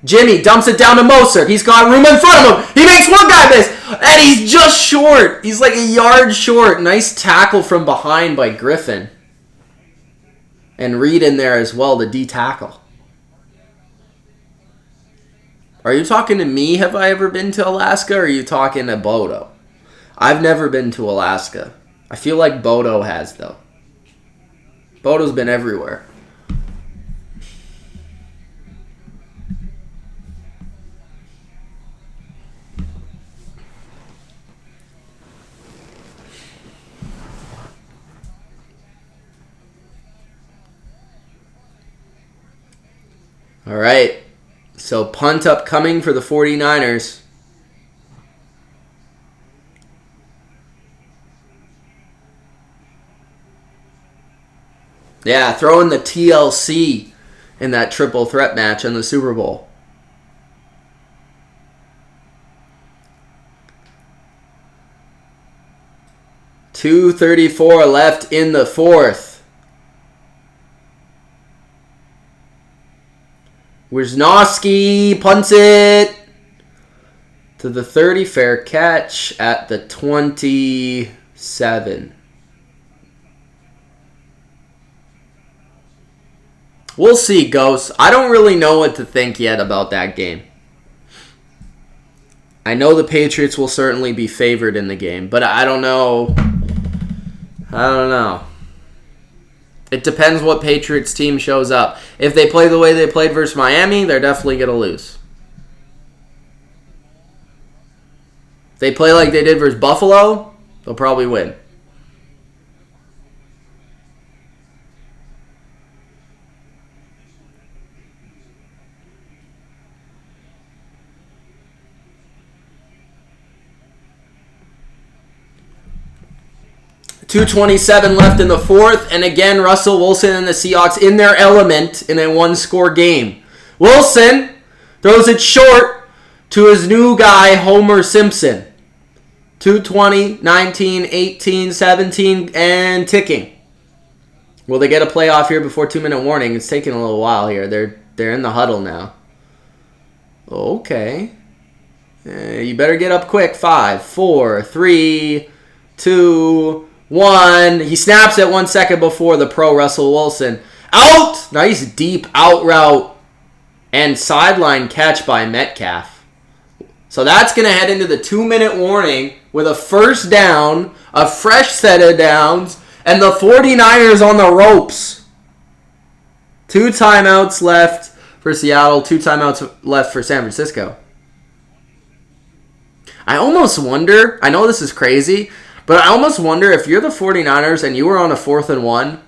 Jimmy dumps it down to Mostert. He's got room in front of him. He makes one guy miss. And he's just short. He's like a yard short. Nice tackle from behind by Griffin. And Reed in there as well, the D tackle. Are you talking to me? Have I ever been to Alaska? Or are you talking to Bodo? I've never been to Alaska. I feel like Bodo has, though. Bodo's been everywhere. All right. So punt upcoming for the 49ers. Yeah, throwing the TLC in that triple threat match in the Super Bowl. .234 left in the fourth. Wisnowski punts it to the 30. Fair catch at the 27. We'll see, Ghost. I don't really know what to think yet about that game. I know the Patriots will certainly be favored in the game, but I don't know. It depends what Patriots team shows up. If they play the way they played versus Miami, they're definitely going to lose. If they play like they did versus Buffalo, they'll probably win. .227 left in the fourth, and again, Russell Wilson and the Seahawks in their element in a one-score game. Wilson throws it short to his new guy, Homer Simpson. 2:20, 19, 18, 17, and ticking. Will they get a playoff here before 2-minute warning? It's taking a little while here. They're in the huddle now. Okay. You better get up quick. 5, 4, 3, 2... 1. He snaps it 1 second before the pro Russell Wilson. Out! Nice deep out route and sideline catch by Metcalf. So that's going to head into the 2-minute warning with a first down, a fresh set of downs, and the 49ers on the ropes. 2 timeouts left for Seattle, 2 timeouts left for San Francisco. I almost wonder, I know this is crazy, but I almost wonder if you're the 49ers and you were on a 4th and 1,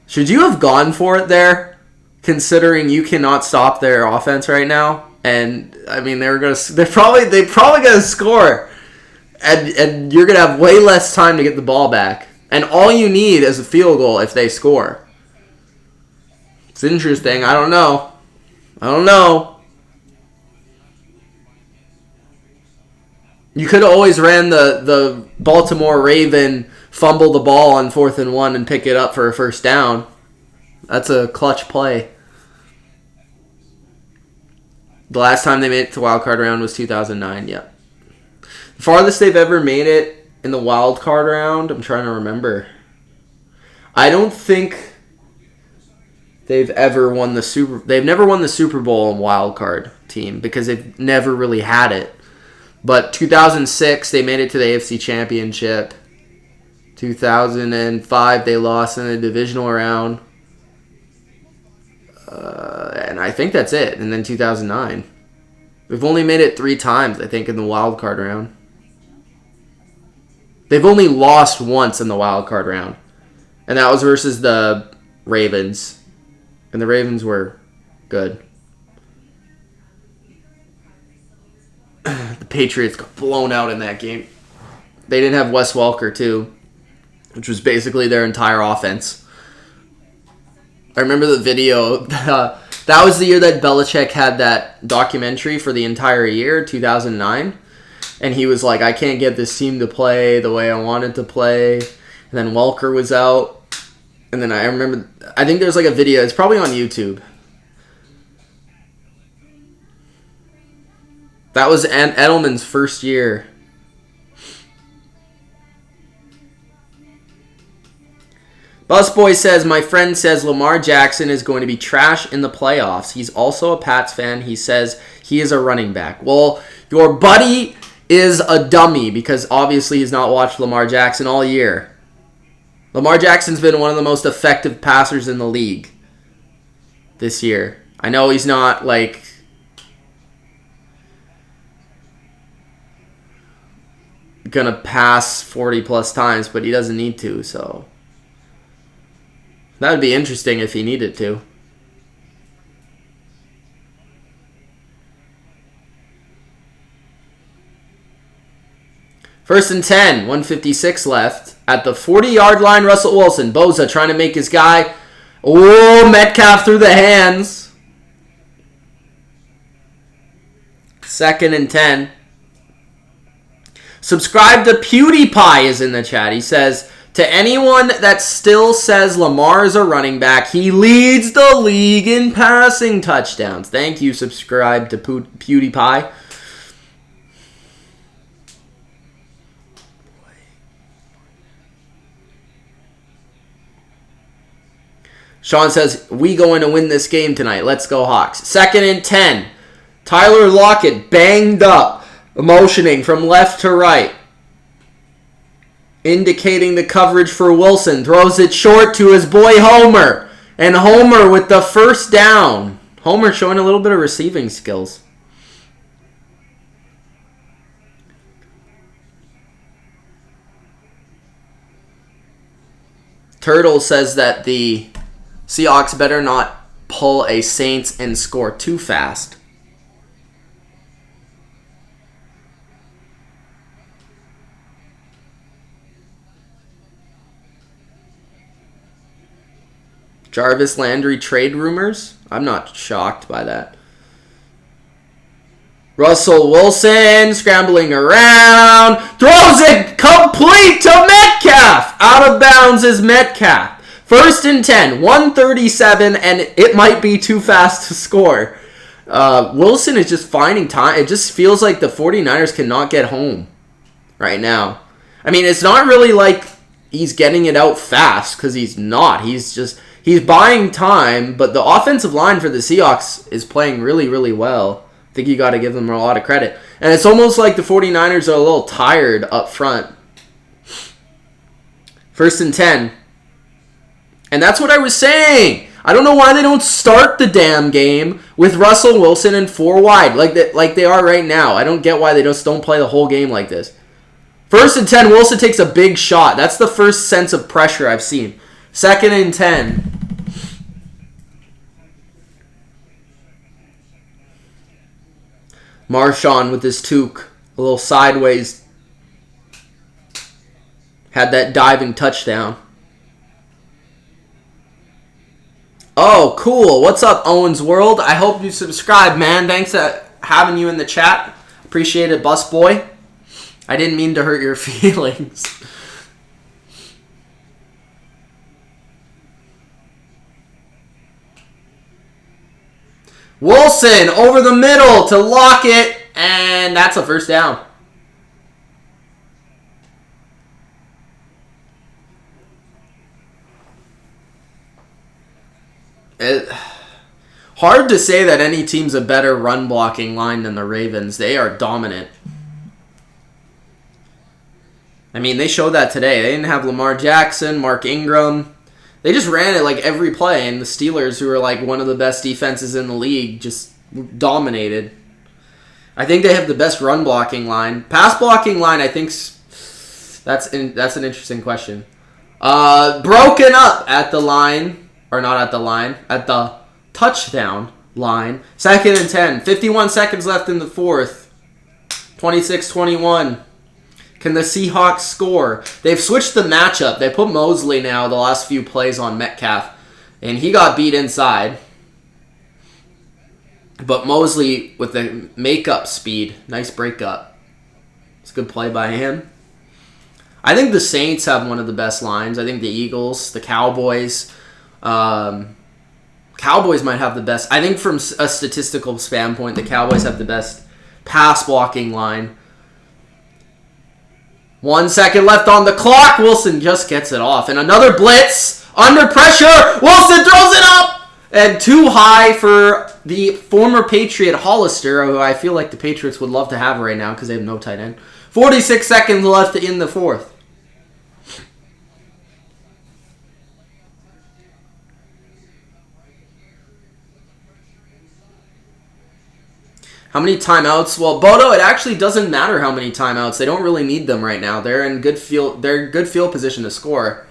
should you have gone for it there, considering you cannot stop their offense right now? And I mean, they're probably gonna score, and you're gonna have way less time to get the ball back. And all you need is a field goal if they score. It's interesting. I don't know. You could have always ran the Baltimore Raven fumble the ball on 4th and 1 and pick it up for a first down. That's a clutch play. The last time they made it to wild card round was 2009. Yep. The farthest they've ever made it in the wild card round, I'm trying to remember. I don't think they've ever won the They've never won the Super Bowl in wild card team because they've never really had it. But 2006 they made it to the AFC Championship. 2005 they lost in the divisional round. And I think that's it. And then 2009. We've only made it 3 times, I think, in the wild card round. They've only lost once in the wild card round. And that was versus the Ravens. And the Ravens were good. The Patriots got blown out in that game. They didn't have Wes Welker, too, which was basically their entire offense. I remember the video. That was the year that Belichick had that documentary for the entire year, 2009. And he was like, I can't get this team to play the way I want it to play. And then Welker was out. And then I remember, I think there's like a video. It's probably on YouTube. That was Edelman's first year. Busboy says, my friend says Lamar Jackson is going to be trash in the playoffs. He's also a Pats fan. He says he is a running back. Well, your buddy is a dummy because obviously he's not watched Lamar Jackson all year. Lamar Jackson's been one of the most effective passers in the league this year. I know he's not like gonna pass 40 plus times, but he doesn't need to, so that would be interesting if he needed to. First and 10, 1:56 left. At the 40-yard line, Russell Wilson. Bosa trying to make his guy. Oh, Metcalf through the hands. 2nd and 10. Subscribe to PewDiePie is in the chat. He says, to anyone that still says Lamar is a running back, he leads the league in passing touchdowns. Thank you, subscribe to PewDiePie. Sean says, we going to win this game tonight. Let's go Hawks. 2nd and 10. Tyler Lockett banged up, motioning from left to right. Indicating the coverage for Wilson. Throws it short to his boy Homer. And Homer with the first down. Homer showing a little bit of receiving skills. Turtle says that the Seahawks better not pull a Saints and score too fast. Jarvis Landry trade rumors? I'm not shocked by that. Russell Wilson scrambling around. Throws it complete to Metcalf. Out of bounds is Metcalf. 1st and 10, 1:37, and it might be too fast to score. Wilson is just finding time. It just feels like the 49ers cannot get home right now. I mean, it's not really like he's getting it out fast because he's not. He's buying time, but the offensive line for the Seahawks is playing really, really well. I think you got to give them a lot of credit. And it's almost like the 49ers are a little tired up front. 1st and 10. And that's what I was saying. I don't know why they don't start the damn game with Russell Wilson and 4 wide like they are right now. I don't get why they just don't play the whole game like this. 1st and 10, Wilson takes a big shot. That's the first sense of pressure I've seen. 2nd and 10. Marshawn with his toque, a little sideways. Had that diving touchdown. Oh, cool. What's up, Owens World? I hope you subscribe, man. Thanks for having you in the chat. Appreciate it, bus boy. I didn't mean to hurt your feelings. Wilson over the middle to lock it, and that's a first down. Hard to say that any team's a better run blocking line than the Ravens. They are dominant. I mean, they showed that today. They didn't have Lamar Jackson, Mark Ingram. They just ran it like every play, and the Steelers, who are like one of the best defenses in the league, just dominated. I think they have the best run blocking line. Pass blocking line, I think that's an interesting question. Broken up at the line, or not at the line, at the touchdown line. 2nd and 10. 51 seconds left in the 4th. 26-21. Can the Seahawks score? They've switched the matchup. They put Mosley now the last few plays on Metcalf, and he got beat inside. But Mosley with the makeup speed. Nice breakup. It's a good play by him. I think the Saints have one of the best lines. I think the Eagles, the Cowboys. Cowboys might have the best. I think from a statistical standpoint, the Cowboys have the best pass blocking line. 1 second left on the clock. Wilson just gets it off. And another blitz. Under pressure. Wilson throws it up. And too high for the former Patriot Hollister, who I feel like the Patriots would love to have right now because they have no tight end. 46 seconds left in the 4th. How many timeouts? Well, Bodo, it actually doesn't matter how many timeouts. They don't really need them right now. They're in good field. They're in good field position to score.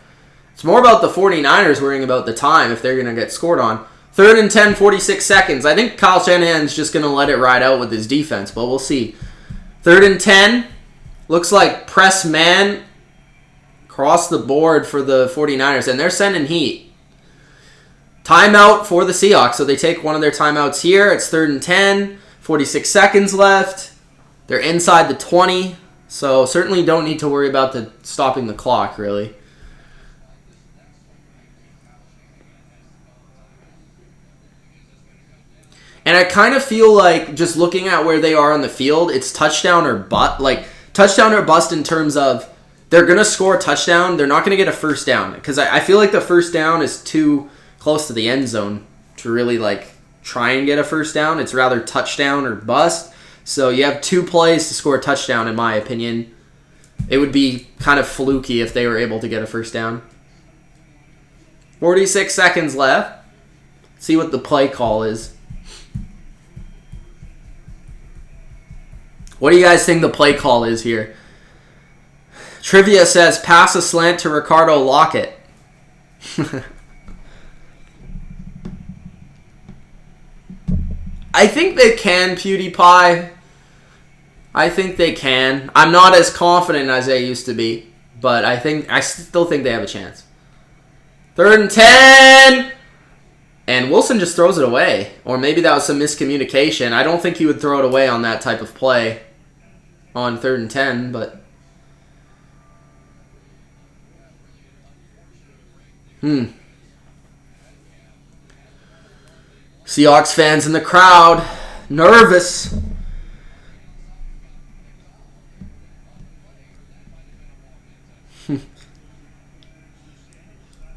It's more about the 49ers worrying about the time if they're going to get scored on. 3rd and 10, 46 seconds. I think Kyle Shanahan's just going to let it ride out with his defense, but we'll see. 3rd and 10. Looks like press man across the board for the 49ers, and they're sending heat. Timeout for the Seahawks, so they take one of their timeouts here. It's 3rd and 10. 46 seconds left. They're inside the 20, so certainly don't need to worry about stopping the clock, really. And I kind of feel like, just looking at where they are on the field, it's touchdown or bust in terms of they're going to score a touchdown. They're not going to get a first down, because I feel like the first down is too close to the end zone to really try and get a first down. It's rather touchdown or bust. So you have 2 plays to score a touchdown, in my opinion. It would be kind of fluky if they were able to get a first down. 46 seconds left. See what the play call is. What do you guys think the play call is here? Trivia says pass a slant to Ricardo Lockett. I think they can, PewDiePie. I think they can. I'm not as confident as I used to be, but I still think they have a chance. 3rd and 10! And Wilson just throws it away. Or maybe that was some miscommunication. I don't think he would throw it away on that type of play on 3rd and 10, but... Seahawks fans in the crowd. Nervous.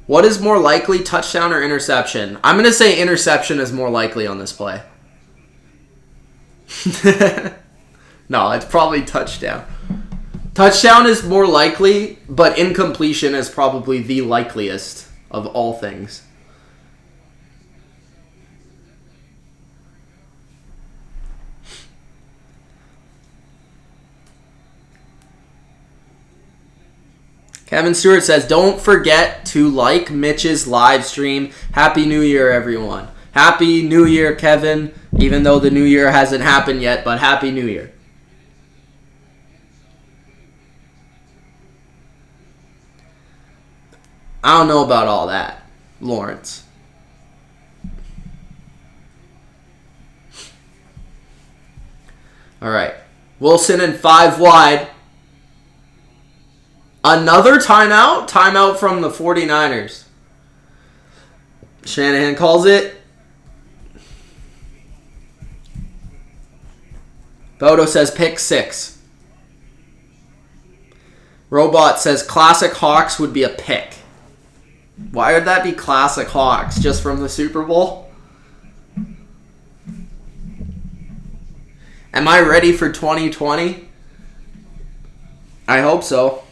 What is more likely, touchdown or interception? I'm going to say interception is more likely on this play. No, it's probably touchdown. Touchdown is more likely, but incompletion is probably the likeliest of all things. Kevin Stewart says, don't forget to like Mitch's live stream. Happy New Year, everyone. Happy New Year, Kevin, even though the New Year hasn't happened yet, but Happy New Year. I don't know about all that, Lawrence. All right. Wilson and 5 wide. Another timeout? Timeout from the 49ers. Shanahan calls it. Bodo says pick 6. Robot says classic Hawks would be a pick. Why would that be classic Hawks? Just from the Super Bowl? Am I ready for 2020? I hope so.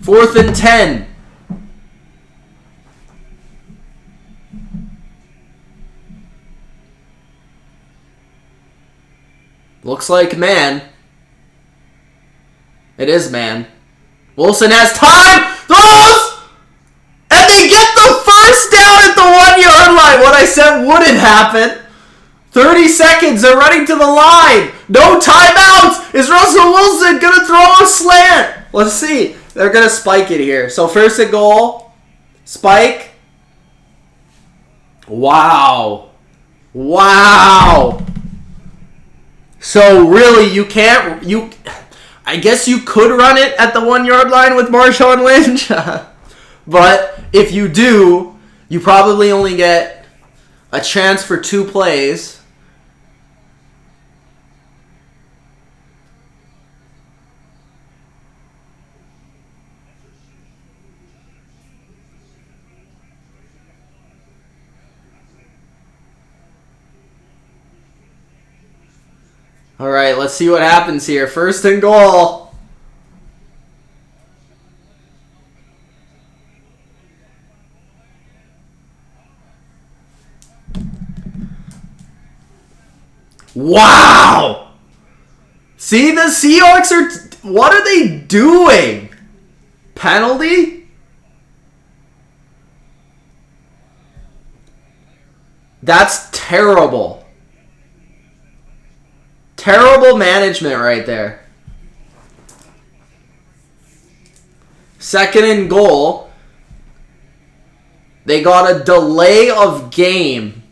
Fourth and 10. Looks like man. It is man. Wilson has time. Throws! And they get the first down at the 1-yard line. What I said wouldn't happen. 30 seconds. They're running to the line. No timeouts. Is Russell Wilson going to throw a slant? Let's see. They're going to spike it here. So first and goal. Spike. Wow. Wow. So really, you can't... I guess you could run it at the 1-yard line with Marshawn Lynch. But if you do, you probably only get a chance for 2 plays. All right, let's see what happens here. First and goal. Wow! See, the Seahawks are... What are they doing? Penalty? That's terrible. Terrible management right there. Second and goal. They got a delay of game.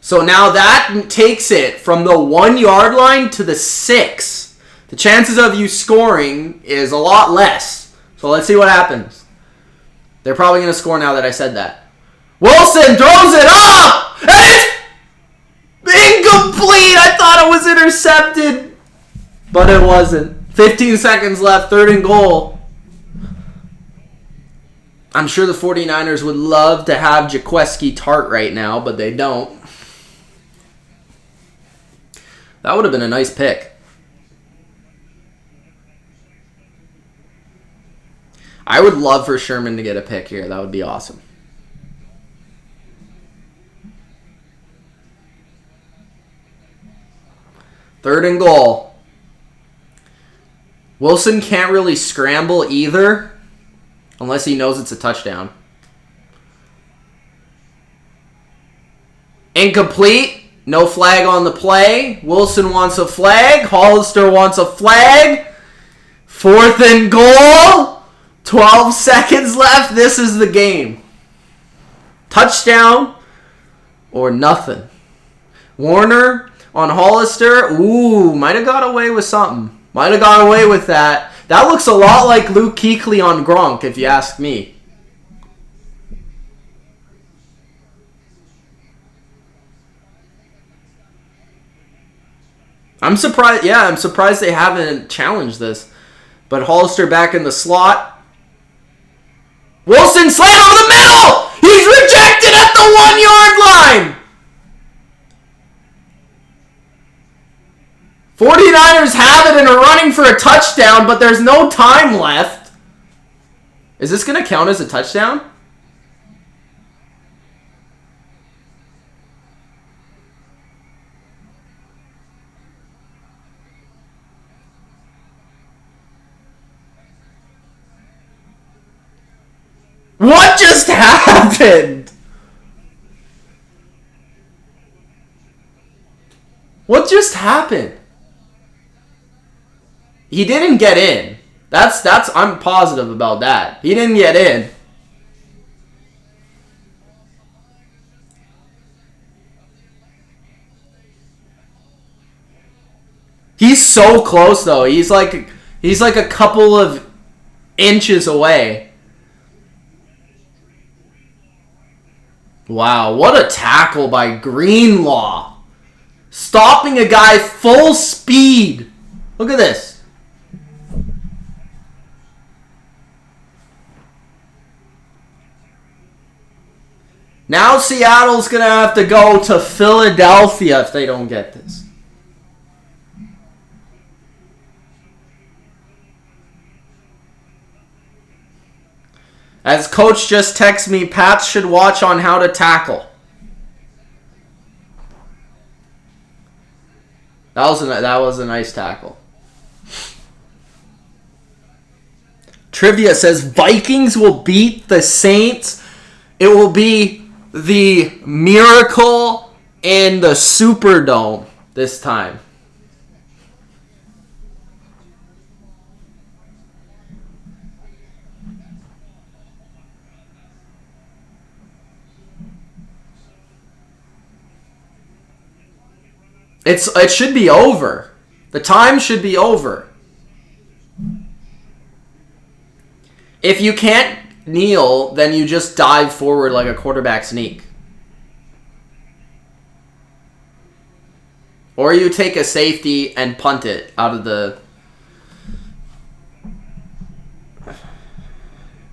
So now that takes it from the 1-yard line to the 6. The chances of you scoring is a lot less. So let's see what happens. They're probably going to score now that I said that. Wilson throws it up! And it's incomplete! I thought it was intercepted. But it wasn't. 15 seconds left. Third and goal. I'm sure the 49ers would love to have Jaquiski Tart right now, but they don't. That would have been a nice pick. I would love for Sherman to get a pick here. That would be awesome. Third and goal. Wilson can't really scramble either, unless he knows it's a touchdown. Incomplete. No flag on the play. Wilson wants a flag. Hollister wants a flag. Fourth and goal. 12 seconds left. This is the game. Touchdown or nothing. Warner on Hollister. Ooh, might have got away with something. Might have got away with that. That looks a lot like Luke Kuechly on Gronk, if you ask me. I'm surprised. Yeah, I'm surprised they haven't challenged this. But Hollister back in the slot. Wilson slam over the middle! He's rejected at the 1-yard line! 49ers have it and are running for a touchdown, but there's no time left. Is this going to count as a touchdown? What just happened? What just happened? He didn't get in. That's I'm positive about that. He didn't get in. He's so close though. He's like a couple of inches away. Wow, what a tackle by Greenlaw. Stopping a guy full speed. Look at this. Now Seattle's going to have to go to Philadelphia if they don't get this. As coach just texted me, Pats should watch on how to tackle. That was a nice tackle. Trivia says Vikings will beat the Saints. It will be the Miracle in the Superdome this time. It should be over. The time should be over. If you can't kneel, then you just dive forward like a quarterback sneak. Or you take a safety and punt it out of the...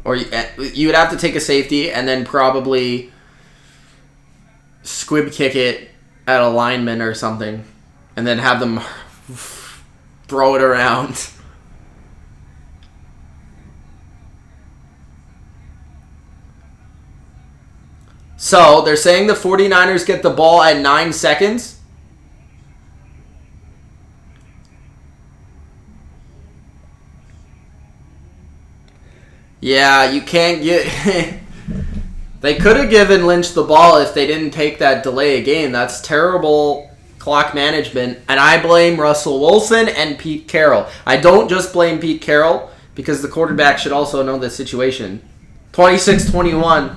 Or you would have to take a safety and then probably squib kick it at a lineman or something, and then have them throw it around. So, they're saying the 49ers get the ball at 9 seconds. Yeah, you can't get... They could have given Lynch the ball if they didn't take that delay of game. That's terrible clock management. And I blame Russell Wilson and Pete Carroll. I don't just blame Pete Carroll because the quarterback should also know the situation. 26-21.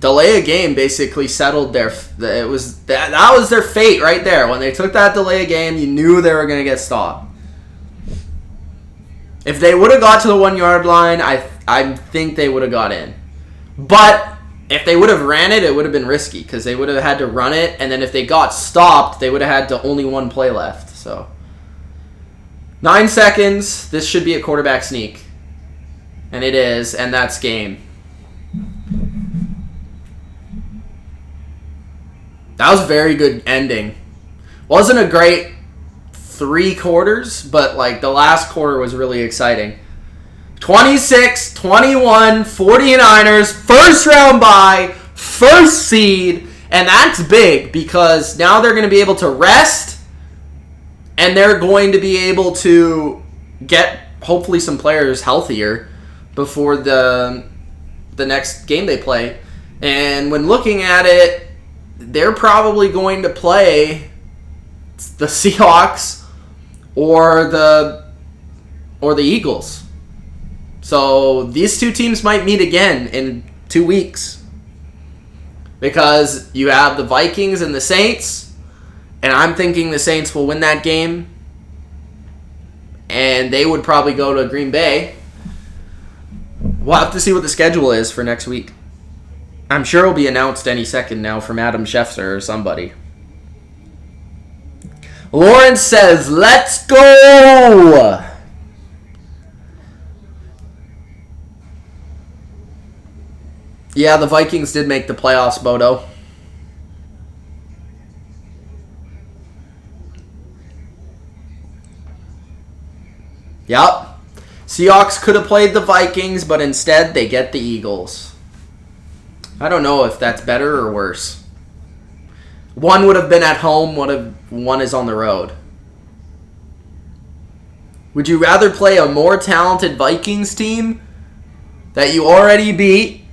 Delay a game basically settled that was their fate right there. When they took that delay a game, you knew they were going to get stopped. If they would have got to the 1 yard line, I think they would have got in. But if they would have ran it, it would have been risky because they would have had to run it, and then if they got stopped, they would have had to only one play left. So 9 seconds. This should be a quarterback sneak, and it is, and that's game. That was a very good ending. Wasn't a great 3 quarters, but like the last quarter was really exciting. 26-21, 49ers, first round bye, first seed, and that's big because now they're going to be able to rest and they're going to be able to get hopefully some players healthier before the next game they play. And when looking at it, they're probably going to play the Seahawks or the Eagles. So these two teams might meet again in 2 weeks. Because you have the Vikings and the Saints, and I'm thinking the Saints will win that game. and they would probably go to Green Bay. We'll have to see what the schedule is for next week. I'm sure it'll be announced any second now from Adam Schefter or somebody. Lawrence says, let's go! Yeah, the Vikings did make the playoffs, Bodo. Yep. Seahawks could have played the Vikings, but instead they get the Eagles. I don't know if that's better or worse. One would have been at home, one is on the road. Would you rather play a more talented Vikings team that you already beat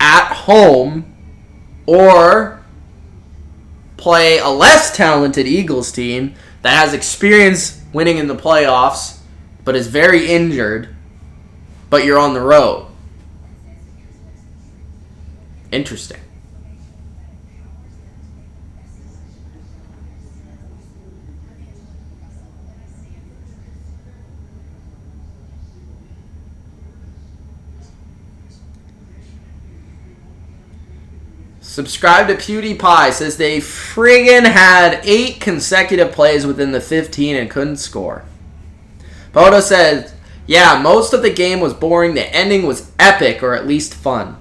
at home, or play a less talented Eagles team that has experience winning in the playoffs but is very injured, but you're on the road? Interesting. Subscribe to PewDiePie says they friggin' had 8 consecutive plays within the 15 and couldn't score. Bodo says, yeah, most of the game was boring. The ending was epic, or at least fun.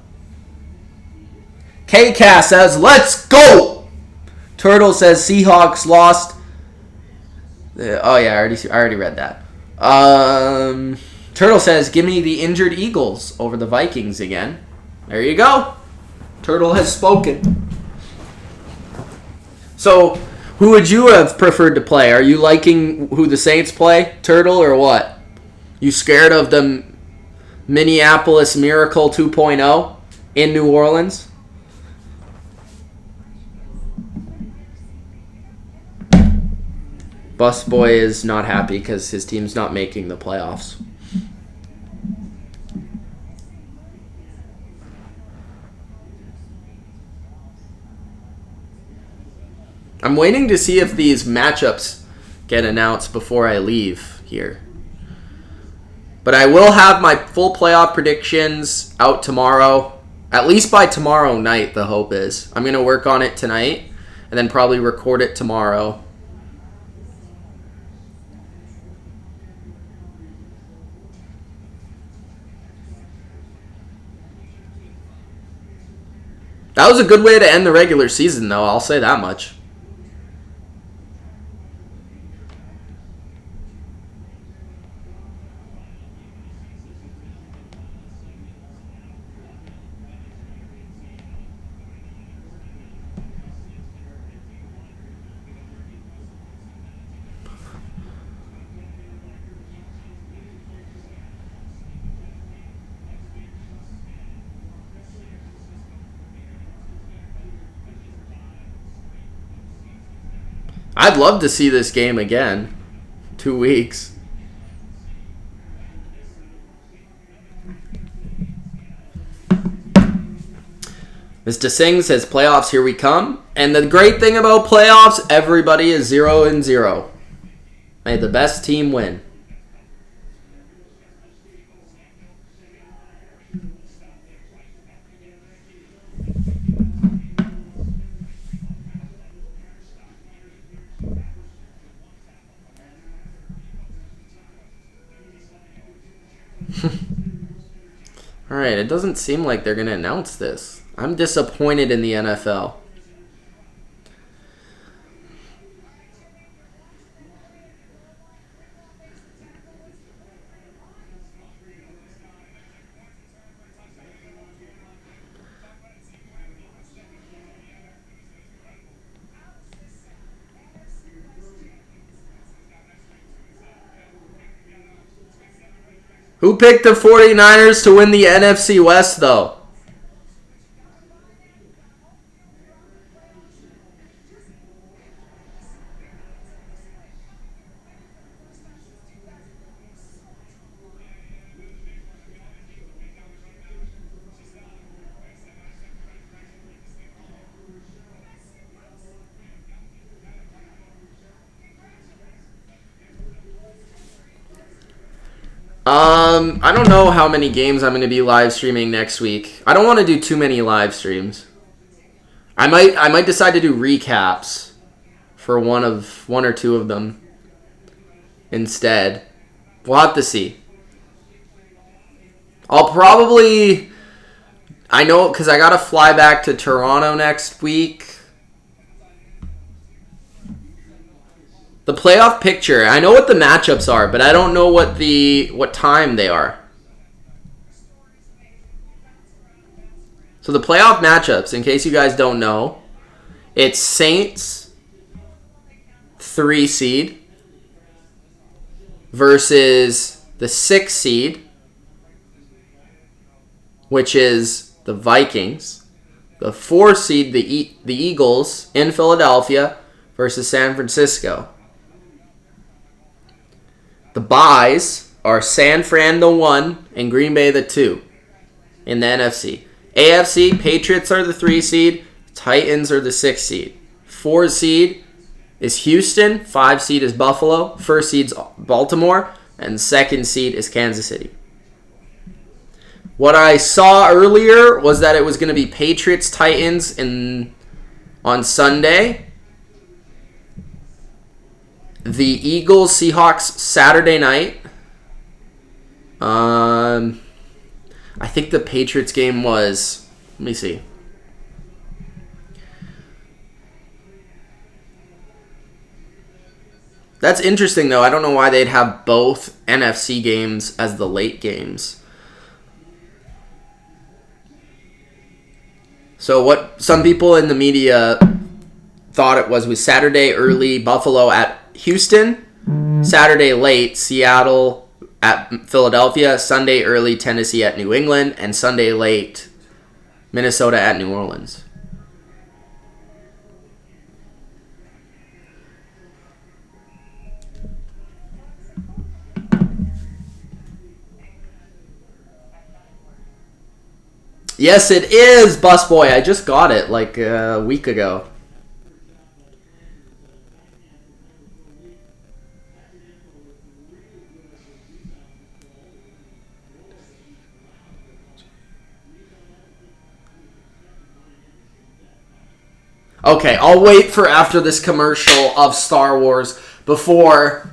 KCast says, let's go! Turtle says Seahawks lost. Oh yeah, I already read that. Turtle says, give me the injured Eagles over the Vikings again. There you go. Turtle has spoken. So, who would you have preferred to play? Are you liking who the Saints play, Turtle, or what? You scared of the Minneapolis Miracle 2.0 in New Orleans? Busboy is not happy because his team's not making the playoffs. I'm waiting to see if these matchups get announced before I leave here. But I will have my full playoff predictions out tomorrow. At least by tomorrow night, the hope is. I'm going to work on it tonight and then probably record it tomorrow. That was a good way to end the regular season, though. I'll say that much. I'd love to see this game again. 2 weeks. Mr. Singh says, playoffs, here we come. And the great thing about playoffs, everybody is 0-0. May the best team win. Alright, it doesn't seem like they're going to announce this. I'm disappointed in the NFL. Who picked the 49ers to win the NFC West, though? I don't know how many games I'm going to be live streaming next week. I don't want to do too many live streams. I might decide to do recaps for one or two of them instead. We'll have to see. I'll probably... I know, because I got to fly back to Toronto next week. The playoff picture. I know what the matchups are, but I don't know what time they are. So the playoff matchups, in case you guys don't know, it's Saints 3 seed versus the 6 seed, which is the Vikings. The 4 seed, the Eagles in Philadelphia versus San Francisco. The byes are San Fran the 1 and Green Bay the 2 in the NFC. AFC, Patriots are the 3 seed. Titans are the 6 seed. 4 seed is Houston. 5 seed is Buffalo. 1st seed's Baltimore. And 2nd seed is Kansas City. What I saw earlier was that it was going to be Patriots, Titans on Sunday. The Eagles, Seahawks, Saturday night. I think the Patriots game was... Let me see. That's interesting, though. I don't know why they'd have both NFC games as the late games. So what some people in the media thought it was Saturday early, Buffalo at Houston. Saturday late, Seattle at Philadelphia. Sunday early, Tennessee at New England. And Sunday late, Minnesota at New Orleans. Yes, it is, Busboy. I just got it like a week ago. Okay, I'll wait for after this commercial of Star Wars before...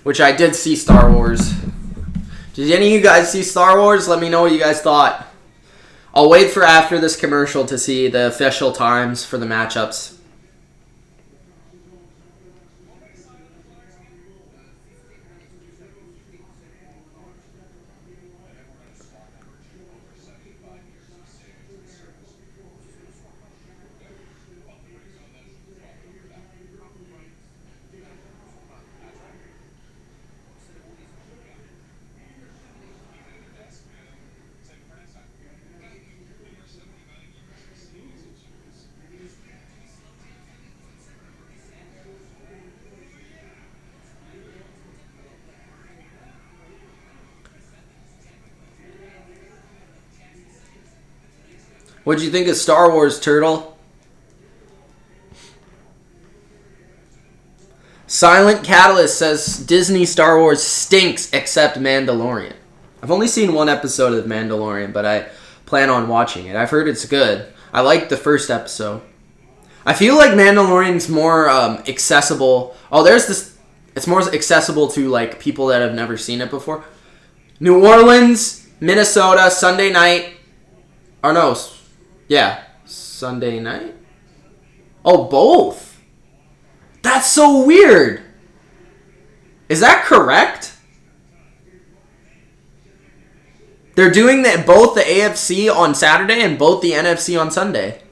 Which I did see Star Wars. Did any of you guys see Star Wars? Let me know what you guys thought. I'll wait for after this commercial to see the official times for the matchups. What'd you think of Star Wars, Turtle? Silent Catalyst says Disney Star Wars stinks except Mandalorian. I've only seen one episode of Mandalorian, but I plan on watching it. I've heard it's good. I liked the first episode. I feel like Mandalorian's more accessible. Oh, there's this. It's more accessible to like people that have never seen it before. New Orleans, Minnesota, Sunday night. Or no. Yeah, Sunday night? Oh, both? That's so weird. Is that correct? They're doing both the AFC on Saturday and both the NFC on Sunday.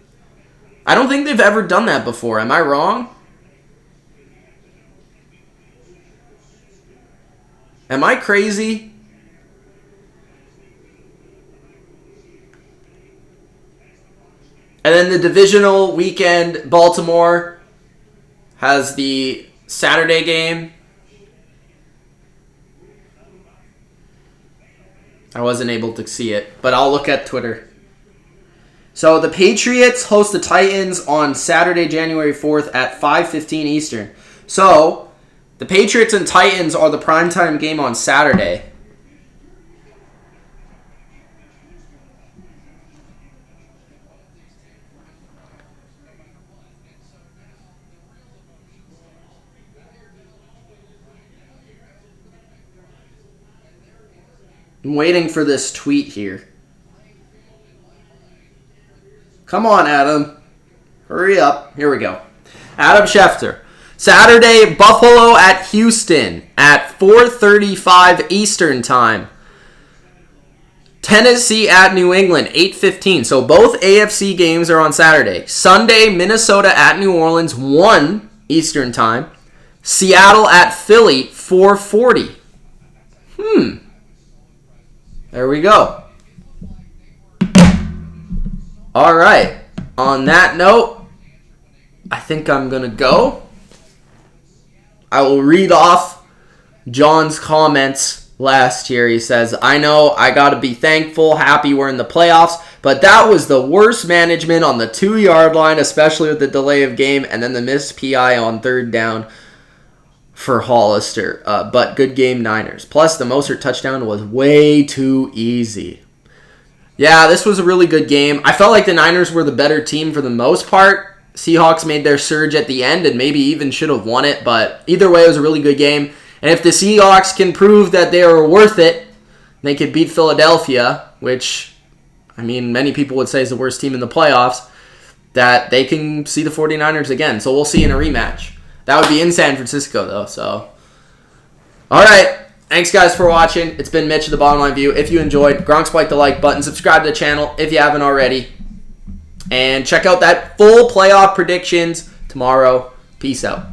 I don't think they've ever done that before. Am I wrong? Am I crazy? And then the divisional weekend, Baltimore has the Saturday game. I wasn't able to see it, but I'll look at Twitter. So the Patriots host the Titans on Saturday, January 4th at 5:15 Eastern. So The Patriots and Titans are the primetime game on Saturday. I'm waiting for this tweet here. Come on, Adam. Hurry up. Here we go. Adam Schefter. Saturday, Buffalo at Houston at 4:35 Eastern Time. Tennessee at New England, 8:15. So both AFC games are on Saturday. Sunday, Minnesota at New Orleans, 1 Eastern Time. Seattle at Philly, 4:40. There we go. All right. On that note, I think I'm going to go. I will read off John's comments last year. He says, I know I got to be thankful, happy we're in the playoffs, but that was the worst management on the 2-yard line, especially with the delay of game and then the missed PI on third down for Hollister. But good game, Niners. Plus, the Mostert touchdown was way too easy. Yeah, this was a really good game. I felt like the Niners were the better team for the most part. Seahawks made their surge at the end and maybe even should have won it. But either way, it was a really good game. And if the Seahawks can prove that they are worth it, they could beat Philadelphia, which, I mean, many people would say is the worst team in the playoffs, that they can see the 49ers again. So we'll see in a rematch. That would be in San Francisco, though. So, all right. Thanks, guys, for watching. It's been Mitch of the Bottom Line View. If you enjoyed, spike the like button. Subscribe to the channel if you haven't already. And check out that full playoff predictions tomorrow. Peace out.